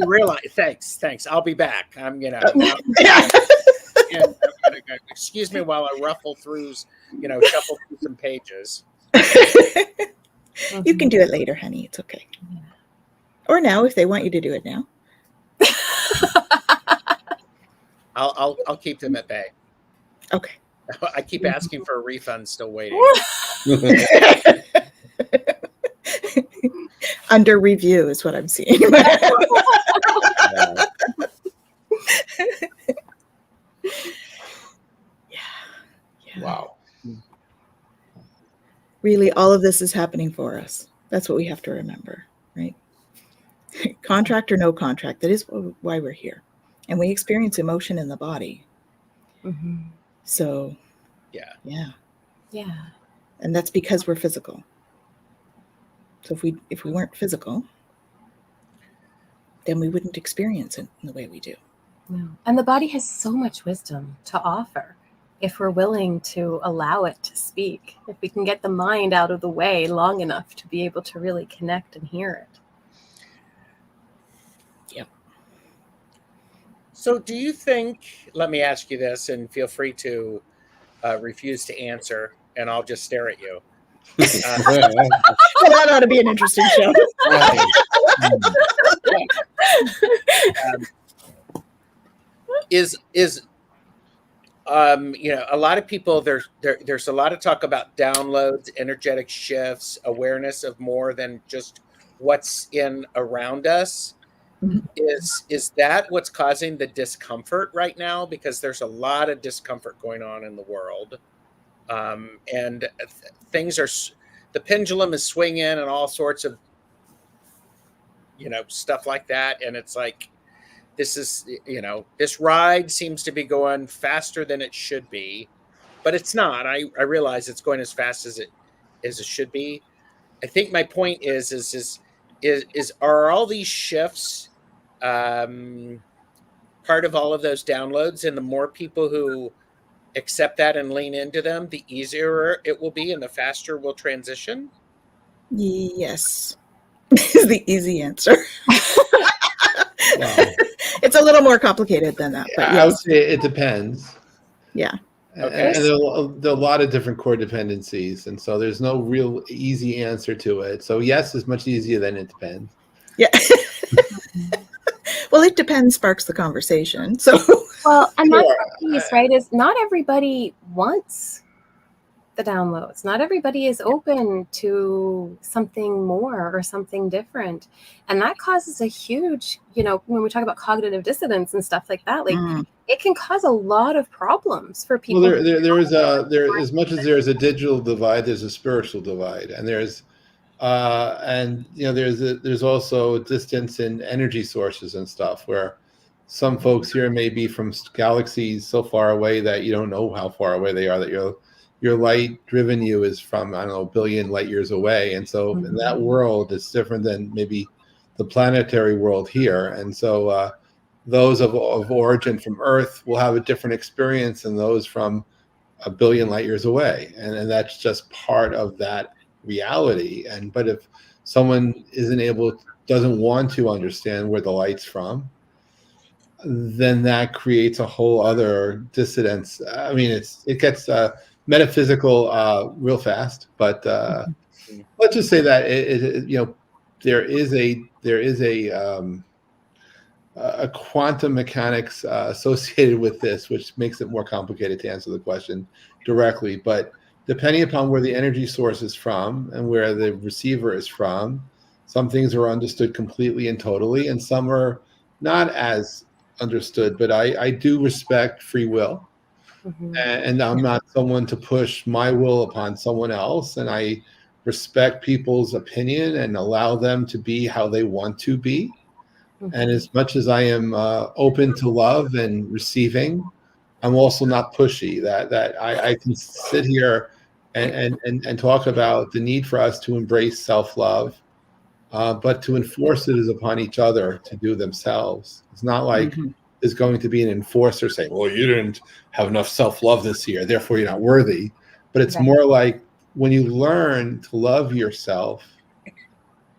S2: realize, thanks. I'll be back. I'm
S1: Yeah.
S2: excuse me while I ruffle through, shuffle through some pages.
S1: You can do it later, honey. It's okay. Or now, if they want you to do it now.
S2: I'll keep them at bay.
S1: Okay.
S2: I keep asking for a refund, still waiting.
S1: Under review is what I'm seeing. Yeah.
S3: Wow.
S1: Really, all of this is happening for us. That's what we have to remember, right? Contract or no contract, that is why we're here. And we experience emotion in the body.
S4: Mm-hmm.
S1: So,
S2: Yeah.
S1: And that's because we're physical. So if we weren't physical, then we wouldn't experience it in the way we do.
S4: No. And the body has so much wisdom to offer if we're willing to allow it to speak, if we can get the mind out of the way long enough to be able to really connect and hear it.
S1: Yep.
S2: So do you think, let me ask you this, and feel free to refuse to answer, and I'll just stare at you.
S1: Well, that ought to be an interesting show.
S2: Is a lot of people, there's a lot of talk about downloads, energetic shifts, awareness of more than just what's in around us.
S1: Mhm.
S2: Is that what's causing the discomfort right now? Because there's a lot of discomfort going on in the world, and things are, the pendulum is swinging and all sorts of stuff like that, and it's like, this is, this ride seems to be going faster than it should be, but it's not. I realize it's going as fast as it should be. I think my point is are all these shifts part of all of those downloads? And the more people who accept that and lean into them, the easier it will be and the faster we'll transition?
S1: Yes. Is the easy answer.
S3: Wow.
S1: It's a little more complicated than that. But
S3: I would
S1: yes.
S3: say it depends.
S1: Yeah.
S2: Okay.
S3: And there are a lot of different core dependencies, and so there's no real easy answer to it. So yes is much easier than it depends.
S1: Yeah. Well, it depends sparks the conversation. So
S4: Well, and that's the piece, right? Is not everybody wants the downloads. Not everybody is open to something more or something different. And that causes a huge, when we talk about cognitive dissonance and stuff like that, it can cause a lot of problems for people.
S3: Well, there is as much as there is a digital divide, there's a spiritual divide, and there's there's also a distance in energy sources and stuff, where some folks here may be from galaxies so far away that you don't know how far away they are, that your light driven you is from, I don't know, a billion light years away. And so in that world, it's different than maybe the planetary world here. And so those of origin from Earth will have a different experience than those from a billion light years away. And that's just part of that reality. But if someone doesn't want to understand where the light's from, then that creates a whole other dissonance. I mean, it gets metaphysical real fast, but let's just say that there is a quantum mechanics associated with this, which makes it more complicated to answer the question directly. But depending upon where the energy source is from and where the receiver is from, some things are understood completely and totally, and some are not as understood. But I do respect free will. And I'm not someone to push my will upon someone else. And I respect people's opinion and allow them to be how they want to be. And as much as I am open to love and receiving, I'm also not pushy. That I can sit here and talk about the need for us to embrace self-love, but to enforce it is upon each other to do themselves. It's not like there's going to be an enforcer saying, well, you didn't have enough self-love this year, therefore you're not worthy. But it's more like when you learn to love yourself,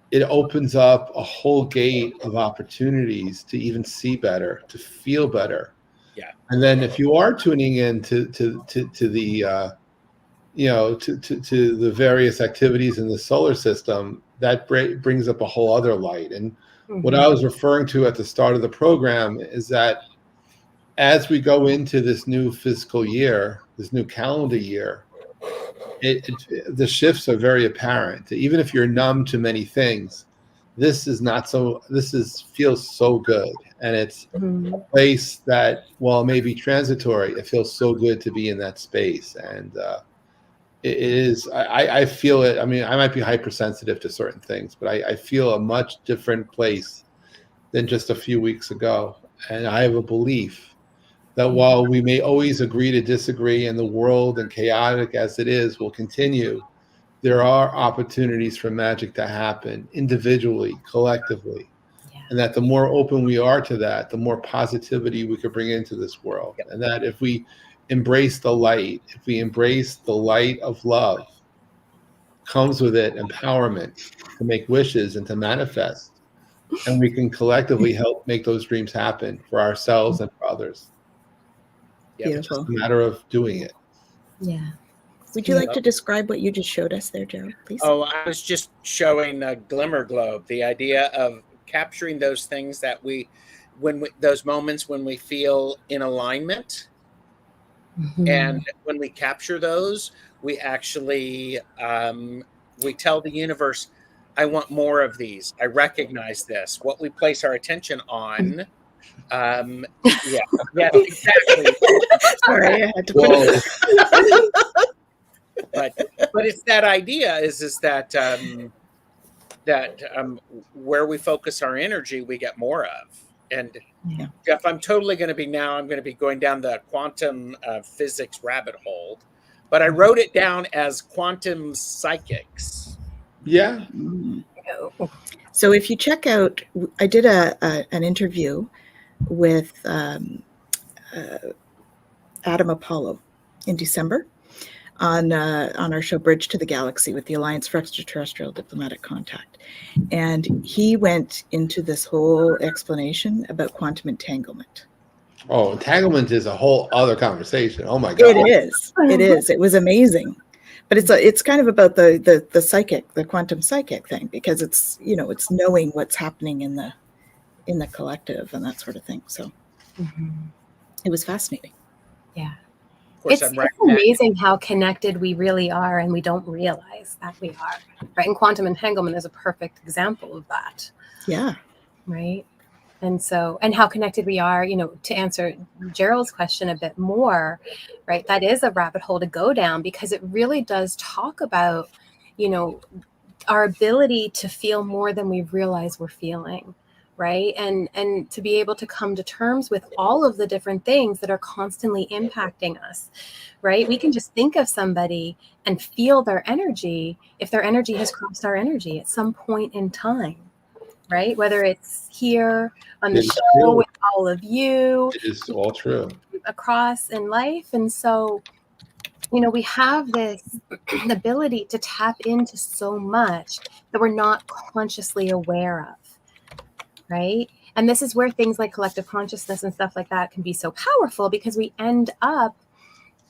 S3: it opens up a whole gate of opportunities to even see better, to feel better.
S2: Yeah.
S3: And then if you are tuning in to the to the various activities in the solar system, that brings up a whole other light. And what I was referring to at the start of the program is that as we go into this new fiscal year, this new calendar year, the shifts are very apparent. Even if you're numb to many things, this is not so. Feels so good, and it's a place that, while it may be transitory, it feels so good to be in that space. And it is. I feel it. I mean, I might be hypersensitive to certain things, but I feel a much different place than just a few weeks ago. And I have a belief that while we may always agree to disagree, and the world, and chaotic as it is, will continue, there are opportunities for magic to happen individually, collectively. And that the more open we are to that, the more positivity we could bring into this world. And that if we embrace the light, if we embrace the light of love, comes with it empowerment to make wishes and to manifest. And we can collectively help make those dreams happen for ourselves and for others.
S1: Beautiful.
S3: It's just a matter of doing it.
S4: Yeah.
S1: Would you like to describe what you just showed us there, Gerald, please?
S2: Oh, I was just showing a glimmer globe, the idea of capturing those things that those moments when we feel in alignment. And when we capture those, we actually, we tell the universe, I want more of these. I recognize this. What we place our attention on. Yeah, exactly.
S1: Sorry, I had to put it.
S2: But it's that idea is that where we focus our energy, we get more of. And Jeff, I'm going to be going down the quantum physics rabbit hole, but I wrote it down as quantum psychics.
S3: Yeah.
S1: So if you check out, I did an interview with Adam Apollo in December on our show Bridge to the Galaxy with the Alliance for Extraterrestrial Diplomatic Contact. And he went into this whole explanation about quantum entanglement.
S3: Oh, entanglement is a whole other conversation. Oh my God.
S1: It is. It is. It was amazing. But it's kind of about the psychic, the quantum psychic thing, because it's knowing what's happening in the collective and that sort of thing. So it was fascinating.
S4: Yeah.
S2: Of course,
S4: It's amazing how connected we really are, and we don't realize that we are, right? And quantum entanglement is a perfect example of that.
S1: Yeah.
S4: Right. And how connected we are, to answer Gerald's question a bit more, right? That is a rabbit hole to go down, because it really does talk about, our ability to feel more than we realize we're feeling. Right. And to be able to come to terms with all of the different things that are constantly impacting us. Right. We can just think of somebody and feel their energy if their energy has crossed our energy at some point in time. Right. Whether it's here on the show with all of you.
S3: It is all true.
S4: Across in life. And so, we have this ability to tap into so much that we're not consciously aware of. Right. And this is where things like collective consciousness and stuff like that can be so powerful, because we end up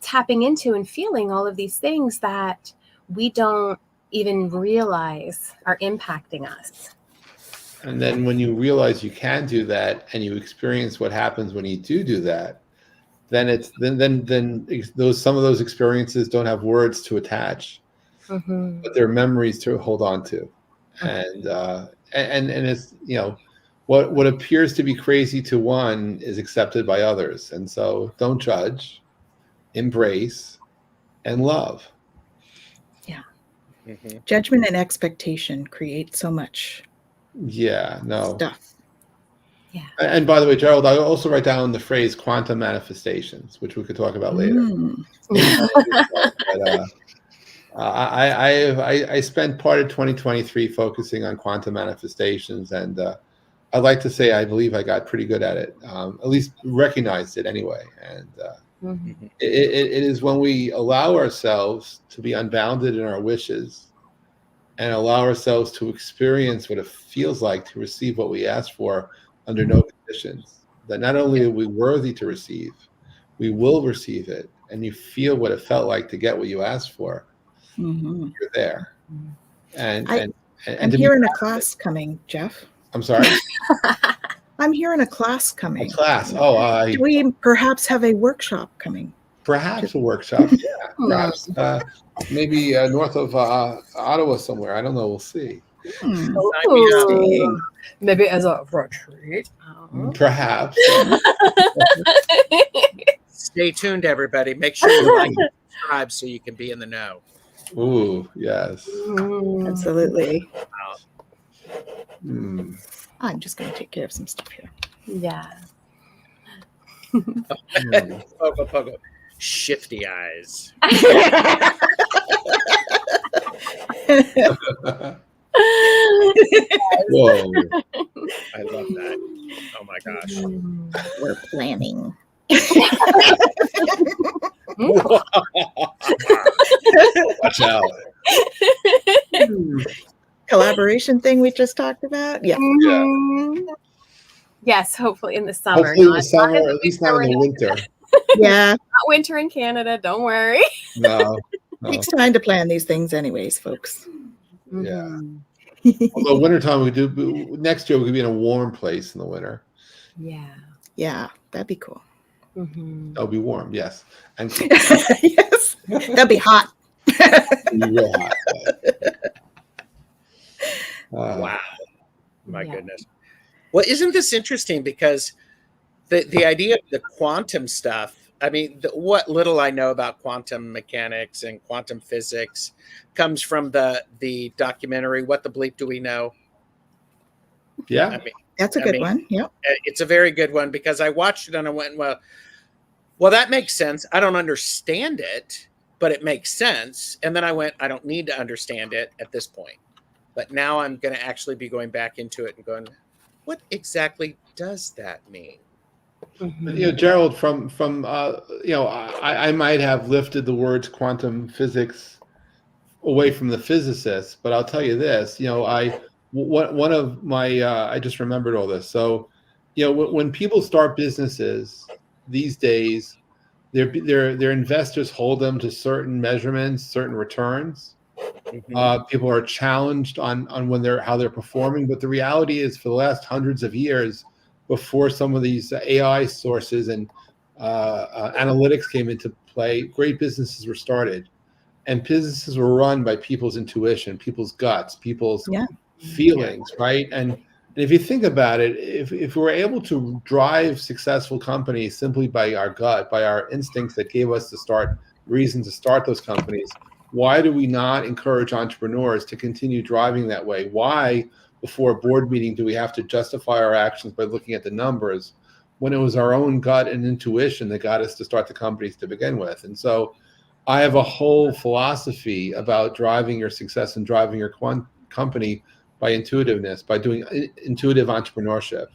S4: tapping into and feeling all of these things that we don't even realize are impacting us.
S3: And then when you realize you can do that, and you experience what happens when you do that, then some of those experiences don't have words to attach, but they're memories to hold on to. And it's, what appears to be crazy to one is accepted by others. And so don't judge, embrace, and love.
S1: Yeah. Judgment and expectation create so much stuff.
S4: Yeah.
S3: And by the way, Gerald, I also write down the phrase quantum manifestations, which we could talk about later. I spent part of 2023 focusing on quantum manifestations, and I'd like to say I believe I got pretty good at it, at least recognized it anyway. And it is when we allow ourselves to be unbounded in our wishes and allow ourselves to experience what it feels like to receive what we ask for under no conditions, that not only are we worthy to receive, we will receive it, and you feel what it felt like to get what you asked for.
S1: Mm-hmm.
S3: You're there. And
S1: I'm hearing a class coming, Jeff.
S3: I'm sorry?
S1: I'm hearing a class coming.
S3: A class. Oh,
S1: do we perhaps have a workshop coming?
S3: Perhaps a workshop. Yeah. Perhaps maybe north of Ottawa somewhere. I don't know. We'll see.
S4: Ooh. Maybe as a retreat.
S3: Perhaps.
S2: Stay tuned, everybody. Make sure you like and subscribe so you can be in the know.
S3: Ooh, yes.
S1: Absolutely.
S3: I'm
S1: just going to take care of some stuff here.
S4: Yeah.
S2: Pogo. Shifty eyes.
S3: Whoa.
S2: I love that. Oh my gosh.
S1: We're planning.
S3: Watch out.
S1: Collaboration thing we just talked about? Yeah.
S4: Yes, hopefully in the summer.
S3: Hopefully in the summer, at least not in the winter.
S1: Yeah.
S4: Not winter in Canada, don't worry.
S3: No.
S1: Takes time to plan these things anyways, folks.
S3: Yeah. Although wintertime, next year we could be in a warm place in the winter.
S4: Yeah.
S1: Yeah, that'd be cool.
S3: That'll be warm, yes. And
S1: yes. That'd be hot.
S3: It'd be real hot.
S2: Wow. My goodness. Well, isn't this interesting? Because the idea of the quantum stuff, I mean, what little I know about quantum mechanics and quantum physics comes from the documentary, What the Bleep Do We Know?
S3: Yeah.
S2: I mean,
S1: that's a good one. Yeah.
S2: It's a very good one because I watched it and I went, well, that makes sense. I don't understand it, but it makes sense. And then I went, I don't need to understand it at this point. But now I'm going to actually be going back into it and going, what exactly does that mean?
S3: Gerald, from I might have lifted the words quantum physics away from the physicists, but I'll tell you this, one of my I just remembered all this. So, when people start businesses these days, their investors hold them to certain measurements, certain returns. People are challenged on how they're performing, but the reality is, for the last hundreds of years, before some of these AI sources and analytics came into play, great businesses were started, and businesses were run by people's intuition, people's guts, people's feelings, right? And if you think about it, if we're able to drive successful companies simply by our gut, by our instincts that gave us reason to start those companies, why do we not encourage entrepreneurs to continue driving that way? Why, before a board meeting, do we have to justify our actions by looking at the numbers when it was our own gut and intuition that got us to start the companies to begin with? And so I have a whole philosophy about driving your success and driving your company by intuitiveness, by doing intuitive entrepreneurship,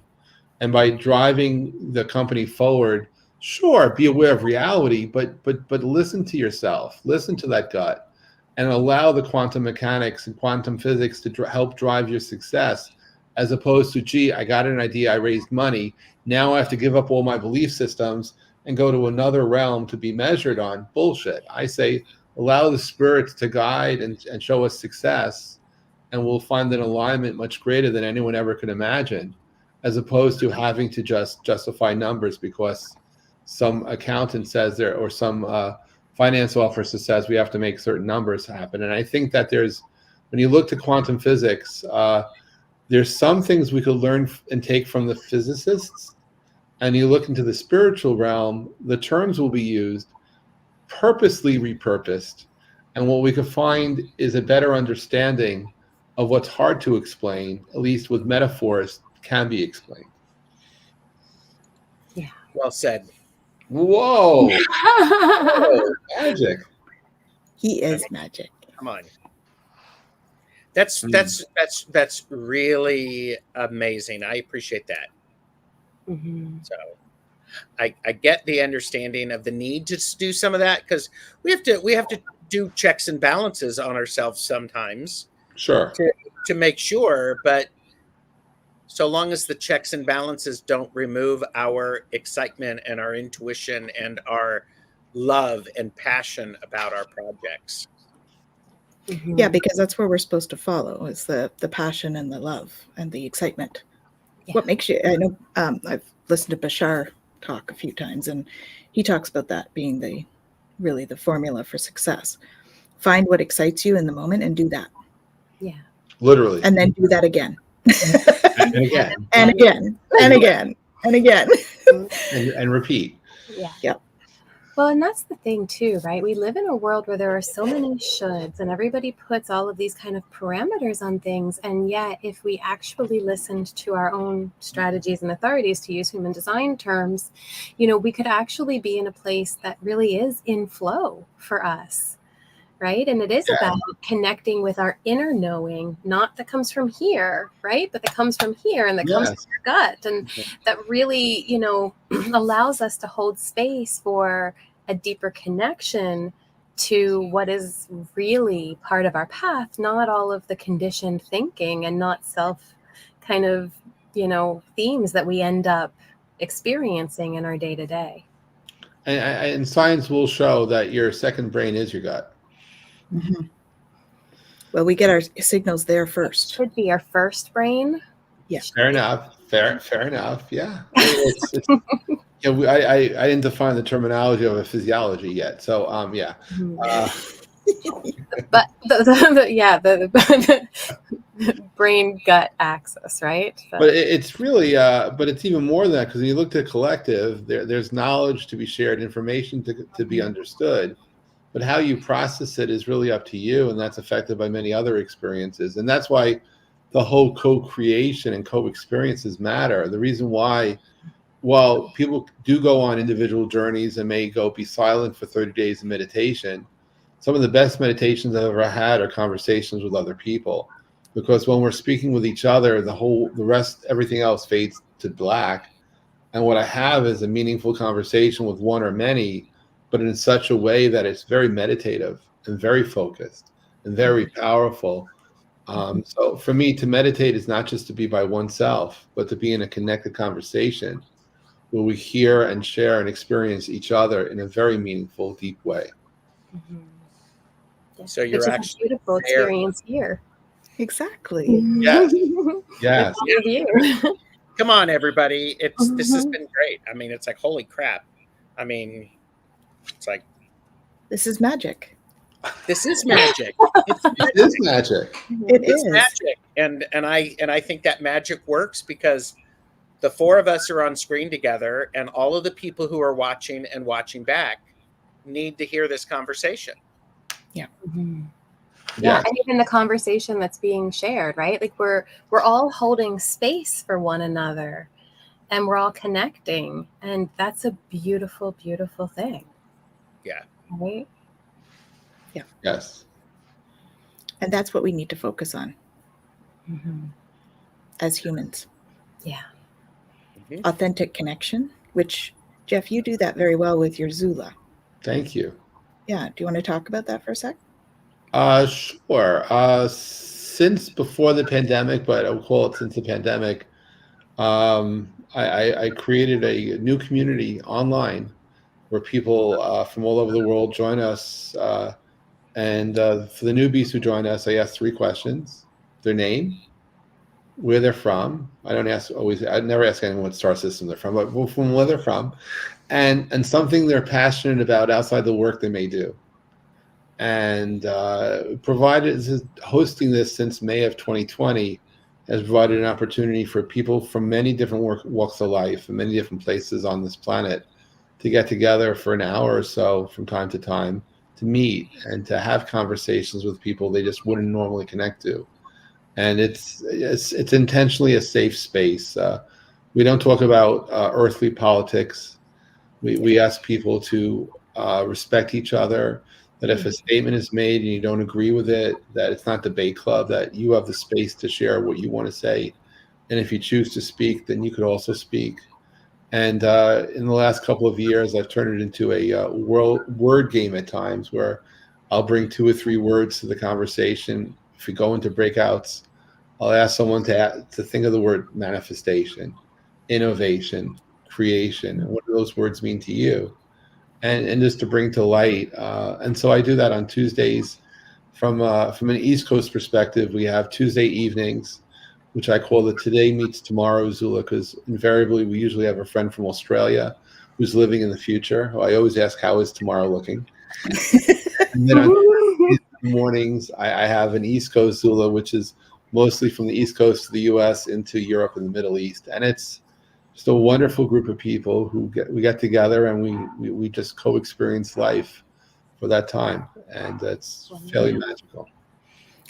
S3: and by driving the company forward. Sure, be aware of reality, but listen to yourself, listen to that gut, and allow the quantum mechanics and quantum physics to help drive your success, as opposed to, gee, I got an idea, I raised money, now I have to give up all my belief systems and go to another realm to be measured on. Bullshit. I say, allow the spirits to guide and show us success, and we'll find an alignment much greater than anyone ever could imagine, as opposed to having to just justify numbers because some accountant says there, or some finance officer says we have to make certain numbers happen. And I think that when you look to quantum physics, there's some things we could learn and take from the physicists, and you look into the spiritual realm, the terms will be used, purposely repurposed, and what we could find is a better understanding of what's hard to explain, at least with metaphors, can be explained.
S4: Yeah.
S2: Well said.
S3: Whoa. Whoa, magic.
S1: He is magic.
S2: Come on. That's really amazing. I appreciate that.
S4: Mm-hmm.
S2: So I get the understanding of the need to do some of that, because we have to do checks and balances on ourselves sometimes
S3: Sure.
S2: to make sure, but so long as the checks and balances don't remove our excitement and our intuition and our love and passion about our projects.
S4: Mm-hmm.
S1: Yeah, because that's where we're supposed to follow, is the passion and the love and the excitement.
S4: Yeah.
S1: What makes you, I know, I've listened to Bashar talk a few times, and he talks about that being really the formula for success. Find what excites you in the moment and do that.
S4: Yeah.
S3: Literally.
S1: And then do that again.
S3: And again.
S1: And again. And again. And again.
S3: And repeat.
S4: Yeah.
S1: Yep.
S4: Well, and that's the thing too, right? We live in a world where there are so many shoulds, and everybody puts all of these kind of parameters on things. And yet, if we actually listened to our own strategies and authorities, to use human design terms, we could actually be in a place that really is in flow for us, right? And it is about connecting with our inner knowing, not that comes from here, right? But that comes from here, and that comes from our gut. And that really, allows us to hold space for a deeper connection to what is really part of our path, not all of the conditioned thinking and not self kind of, themes that we end up experiencing in our day to day.
S3: And science will show that your second brain is your gut.
S1: Mm-hmm. Well, we get our signals there first.
S4: Should be our first brain.
S1: Yeah.
S3: Fair enough. Fair enough. Yeah. I didn't define the terminology of a physiology yet. So yeah.
S4: But the brain gut axis, right?
S3: But it's really but it's even more than that, because when you look at collective, there's knowledge to be shared, information to be understood. But how you process it is really up to you, and that's affected by many other experiences. And that's why the whole co-creation and co-experiences matter. The reason why, while people do go on individual journeys and may go be silent for 30 days in meditation, some of the best meditations I've ever had are conversations with other people. Because when we're speaking with each other, everything else fades to black. And what I have is a meaningful conversation with one or many, but in such a way that it's very meditative and very focused and very powerful. So for me, to meditate is not just to be by oneself, but to be in a connected conversation where we hear and share and experience each other in a very meaningful, deep way.
S4: Mm-hmm. Yeah.
S2: So you're actually
S4: a beautiful experience here.
S1: Exactly.
S3: Yes. Yes.
S2: Come on, everybody. This has been great. I mean, it's like, holy crap. I mean, it's like,
S1: this is magic.
S2: This is magic.
S3: It is magic.
S2: It's magic. And I think that magic works because the four of us are on screen together, and all of the people who are watching and watching back need to hear this conversation.
S1: Yeah.
S4: Mm-hmm. Yeah, and even the conversation that's being shared, right? Like we're all holding space for one another, and we're all connecting, and that's a beautiful, beautiful thing.
S2: Yeah.
S4: Right?
S1: Yeah.
S3: Yes.
S1: And that's what we need to focus on as humans.
S4: Yeah.
S2: Mm-hmm.
S1: Authentic connection, which, Jeff, you do that very well with your Zula.
S3: Thank you.
S1: Yeah. Do you want to talk about that for a sec?
S3: Sure. Since before the pandemic, but I'll call it since the pandemic, I created a new community online where people from all over the world join us. And for the newbies who join us, I ask 3 questions: their name, where they're from. I never ask anyone what star system they're from, but from where they're from, and something they're passionate about outside the work they may do. And hosting this since May of 2020 has provided an opportunity for people from many different walks of life and many different places on this planet to get together for an hour or so from time to time to meet and to have conversations with people they just wouldn't normally connect to. And it's intentionally a safe space. We don't talk about earthly politics. We ask people to respect each other. that if a statement is made and you don't agree with it, that it's not debate club, that you have the space to share what you want to say. And if you choose to speak, then you could also speak. And in the last couple of years, I've turned it into a word game at times where I'll bring 2 or 3 words to the conversation. If we go into breakouts, I'll ask someone to think of the word manifestation, innovation, creation, and what do those words mean to you? And just to bring to light. And so I do that on Tuesdays. From an East Coast perspective, we have Tuesday evenings, which I call the Today Meets Tomorrow Zula, because invariably we usually have a friend from Australia who's living in the future, who I always ask, how is tomorrow looking? And then on mornings, I have an East Coast Zula, which is mostly from the East Coast to the US into Europe and the Middle East. And it's just a wonderful group of people who we get together and we just co-experience life for that time. And it's fairly magical.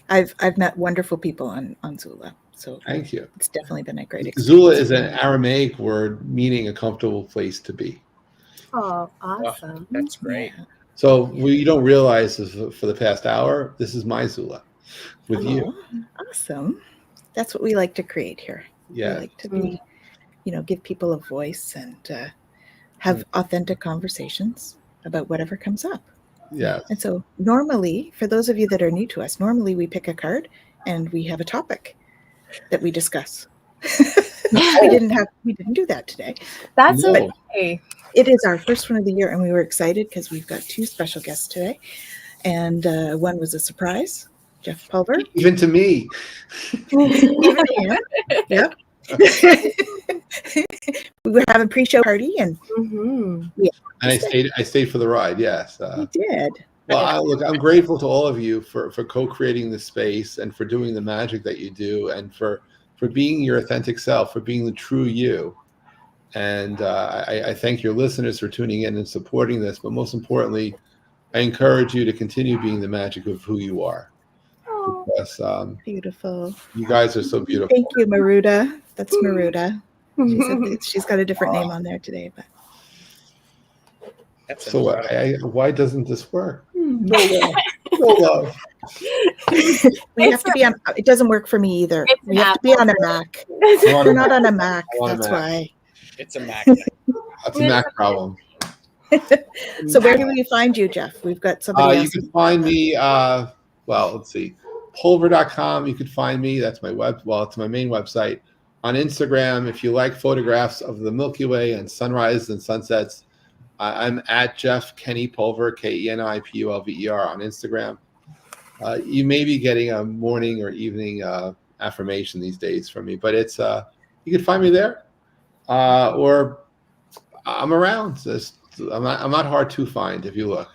S1: I've met wonderful people on Zula. So
S3: thank you.
S1: It's definitely been a great experience.
S3: Zula is an Aramaic word meaning a comfortable place to be.
S4: Oh, awesome.
S2: Oh, that's great.
S1: Yeah.
S3: So you don't realize for the past hour, this is my Zula with you.
S1: Awesome. That's what we like to create here.
S3: Yeah.
S1: We like to be, give people a voice and have authentic conversations about whatever comes up.
S3: Yeah.
S1: And so normally, for those of you that are new to us, normally we pick a card and we have a topic that we discuss. we didn't do that today.
S4: That's
S3: No.
S4: okay.
S1: It is our first one of the year, and we were excited because we've got 2 special guests today. And one was a surprise, JEFF PULVER.
S3: Even to me.
S1: Even to him. Yep. We were having pre-show party, and
S4: Mm-hmm.
S3: And I stayed for the ride. Yes.
S1: we did.
S3: Well, look, I'm grateful to all of you for co-creating this space and for doing the magic that you do and for being your authentic self, for being the true you. And I thank your listeners for tuning in and supporting this. But most importantly, I encourage you to continue being the magic of who you are. Because
S1: Beautiful.
S3: you guys are so beautiful.
S1: Thank you, Maruda. That's Maruda. She's got a different name on there today, but
S2: That's
S3: So
S2: incredible.
S3: why doesn't this work? No love. No love.
S1: we have to be on. It doesn't work for me either.
S4: It's
S1: We
S4: an
S1: have to be on a
S4: Apple.
S1: Mac.
S3: I'm on
S1: We're
S3: a
S1: not
S3: Mac.
S1: on a Mac.
S3: I'm on a
S1: That's
S3: Mac.
S1: why.
S2: It's a magnet.
S3: That's a Mac problem.
S1: So where do we find you, Jeff? We've got somebody
S3: You
S1: else.
S3: can find me, let's see, pulver.com. You can find me. That's my it's my main website. On Instagram, if you like photographs of the Milky Way and sunrises and sunsets, I'm at Jeff Kenny Pulver, KENIPULVER on Instagram. You may be getting a morning or evening affirmation these days from me, but it's you can find me there, or I'm around. I'm not hard to find if you look.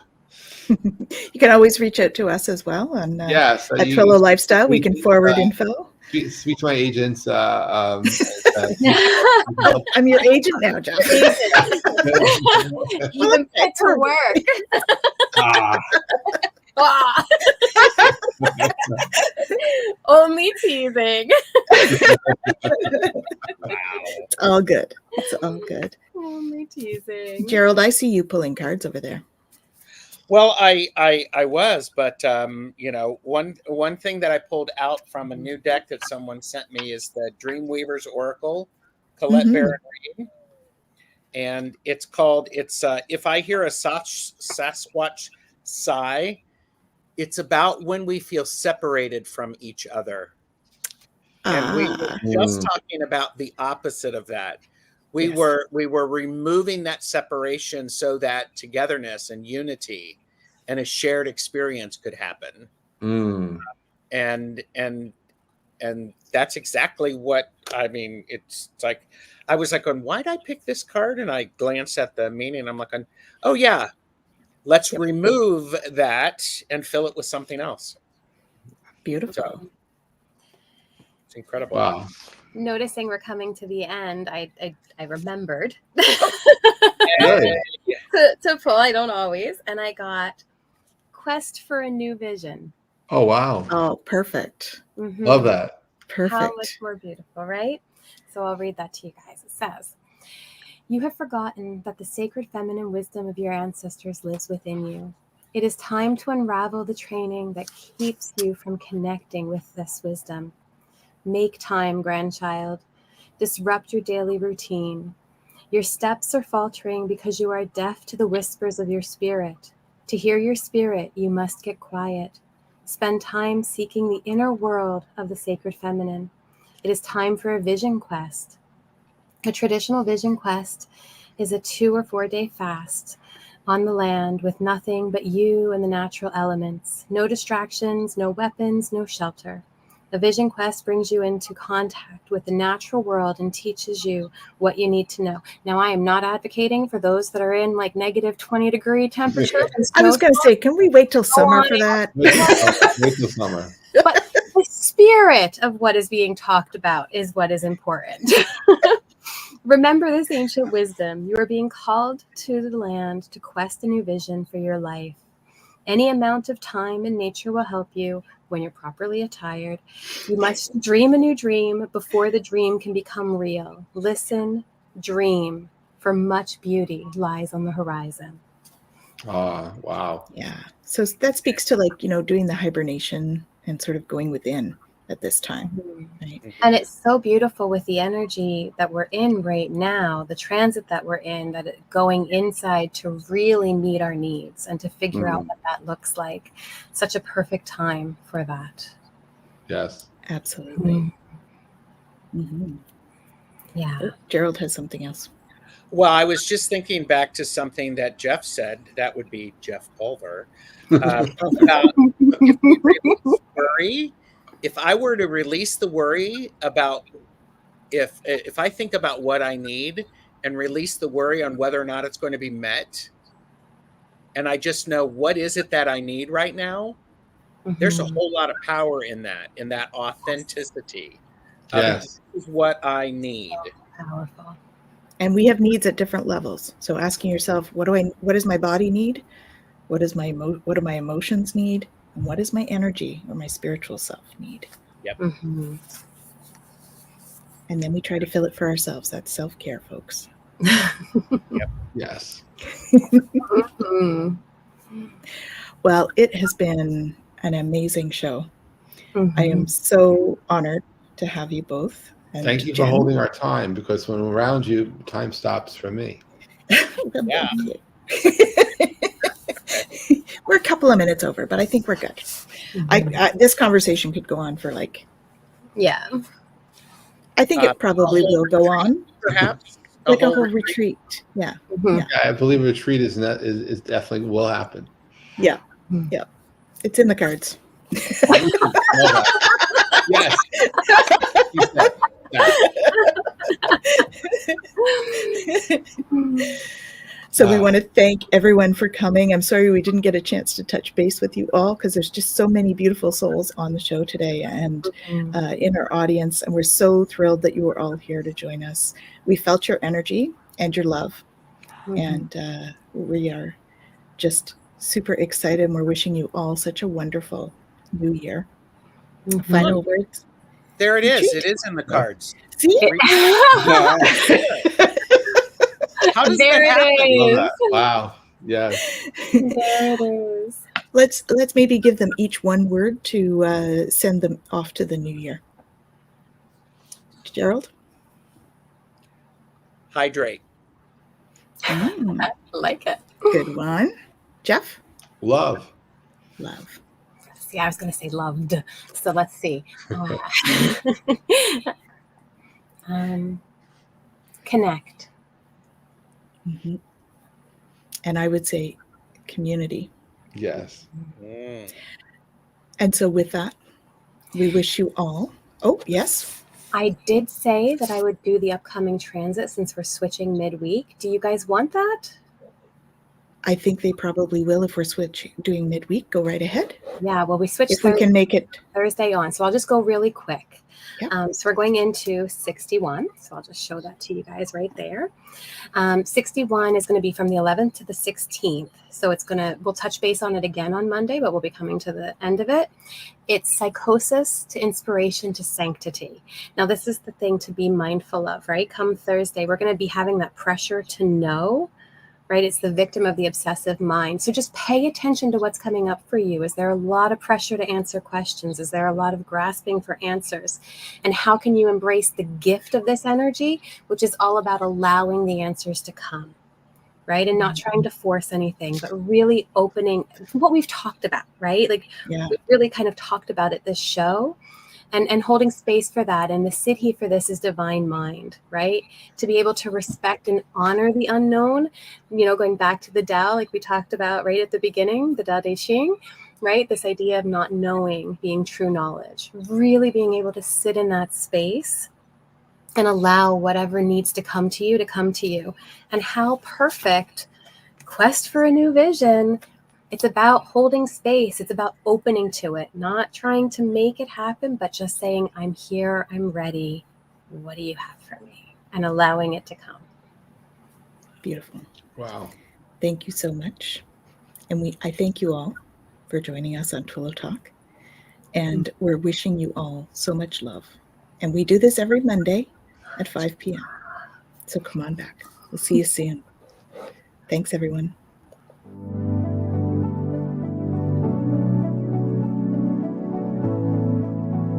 S1: You can always reach out to us as well on
S3: Yes,
S1: at Twillow Lifestyle. We can forward info.
S3: Speak to my agents.
S1: I'm your agent now, Jeff.
S4: Even fit to work. Ah. Only teasing.
S1: It's all good. It's all good.
S4: Only teasing.
S1: Gerald, I see you pulling cards over there.
S2: Well, I was, but one thing that I pulled out from a new deck that someone sent me is the Dreamweaver's Oracle, Colette Baron Reed, and it's called If I Hear a Sasquatch Sigh, it's about when we feel separated from each other, and we were just talking about the opposite of that. We were removing that separation so that togetherness and unity and a shared experience could happen. And that's exactly what I mean. It's like I was like, why did I pick this card? And I glanced at the meaning. I'm like, oh yeah, let's remove that and fill it with something else.
S1: Beautiful.
S2: So, it's incredible.
S3: Wow.
S4: Noticing we're coming to the end, I remembered to pull. I don't always, and I got Quest for a New Vision.
S3: Oh wow!
S1: Oh, perfect.
S3: Love that.
S1: Perfect.
S4: How much more beautiful, right? So I'll read that to you guys. It says, "You have forgotten that the sacred feminine wisdom of your ancestors lives within you. It is time to unravel the training that keeps you from connecting with this wisdom. Make time, grandchild. Disrupt your daily routine. Your steps are faltering because you are deaf to the whispers of your spirit. To hear your spirit, you must get quiet. Spend time seeking the inner world of the sacred feminine. It is time for a vision quest. A traditional vision quest is a 2 or 4 day fast on the land with nothing but you and the natural elements. No distractions, no weapons, no shelter. A vision quest brings you into contact with the natural world and teaches you what you need to know. Now, I am not advocating for those that are in like negative 20-degree temperature.
S1: I was going to say, can we wait till summer for that?
S3: Wait till summer.
S4: But the spirit of what is being talked about is what is important. Remember this ancient wisdom. You are being called to the land to quest a new vision for your life. Any amount of time in nature will help you when you're properly attired. You must dream a new dream before the dream can become real. Listen, dream, for much beauty lies on the horizon.
S3: Wow.
S1: Yeah. So that speaks to like, doing the hibernation and sort of going within at this time. Right?
S4: And it's so beautiful with the energy that we're in right now, the transit that we're in, that going inside to really meet our needs and to figure out what that looks like. Such a perfect time for that.
S3: Yes.
S1: Absolutely. Mm-hmm.
S4: Yeah.
S1: Oh, Gerald has something else.
S2: Well, I was just thinking back to something that Jeff said. That would be Jeff Pulver. About if we release worry, if I were to release the worry about if I think about what I need and release the worry on whether or not it's going to be met, and I just know what is it that I need right now, there's a whole lot of power in that authenticity.
S3: Yes.
S2: This is what I need.
S4: Powerful.
S1: And we have needs at different levels. So asking yourself, what does my body need? What do my emotions need? And what does my energy or my spiritual self need?
S2: Yep.
S4: Mm-hmm.
S1: And then we try to fill it for ourselves. That's self-care, folks.
S2: Yep.
S3: Yes.
S4: Mm-hmm.
S1: Well, it has been an amazing show.
S4: Mm-hmm.
S1: I am so honored to have you both. And
S3: Thank you for holding our time, because when we're around you, time stops for me.
S2: Yeah.
S1: We're a couple of minutes over, but I think we're good.
S4: Mm-hmm.
S1: This conversation could go on for
S4: Yeah.
S1: I think it probably will go on.
S2: Perhaps
S1: Like a whole retreat. Yeah.
S4: Mm-hmm.
S1: Yeah.
S3: I believe a retreat is definitely will happen.
S1: Yeah. Yeah. It's in the cards.
S3: Yes.
S1: So we want to thank everyone for coming. I'm sorry we didn't get a chance to touch base with you all, because there's just so many beautiful souls on the show today and in our audience. And we're so thrilled that you were all here to join us. We felt your energy and your love. And we are just super excited. And we're wishing you all such a wonderful new year. Final words?
S2: There it is.
S1: Retreat.
S2: It is in the cards.
S1: See?
S2: How does
S4: There
S2: that happen?
S4: it is.
S3: Wow. Yes.
S4: There it is.
S1: Let's maybe give them each one word to send them off to the new year. Gerald?
S2: Hydrate.
S4: I like it.
S1: Good one. Jeff?
S3: Love.
S1: Love.
S4: See, I was going to say loved. So let's see. Connect.
S1: Mm-hmm. And I would say community.
S3: Yes.
S1: And so with that, we wish you all. Oh, yes.
S4: I did say that I would do the upcoming transit since we're switching midweek. Do you guys want that?
S1: I think they probably will if we're doing midweek. Go right ahead.
S4: Yeah, well, we switched
S1: If we can make it.
S4: Thursday on. So I'll just go really quick.
S1: Yeah.
S4: So we're going into 61. So I'll just show that to you guys right there. 61 is going to be from the 11th to the 16th. So we'll touch base on it again on Monday, but we'll be coming to the end of it. It's psychosis to inspiration to sanctity. Now, this is the thing to be mindful of, right? Come Thursday, we're going to be having that pressure to know right? It's the victim of the obsessive mind. So just pay attention to what's coming up for you. Is there a lot of pressure to answer questions? Is there a lot of grasping for answers? And how can you embrace the gift of this energy, which is all about allowing the answers to come, right? And not trying to force anything, but really opening what we've talked about, right? Like
S1: Yeah.
S4: we've really kind of talked about it this show. And holding space for that. And the Siddhi for this is divine mind, right? To be able to respect and honor the unknown, going back to the Tao, like we talked about right at the beginning, the Tao Te Ching, right? This idea of not knowing being true knowledge, really being able to sit in that space and allow whatever needs to come to you. And how perfect quest for a new vision. It's about holding space. It's about opening to it, not trying to make it happen, but just saying, I'm here, I'm ready. What do you have for me? And allowing it to come.
S1: Beautiful.
S3: Wow.
S1: Thank you so much. And I thank you all for joining us on Twillow Talk. And we're wishing you all so much love. And we do this every Monday at 5 p.m. So come on back. We'll see you soon. Thanks, everyone.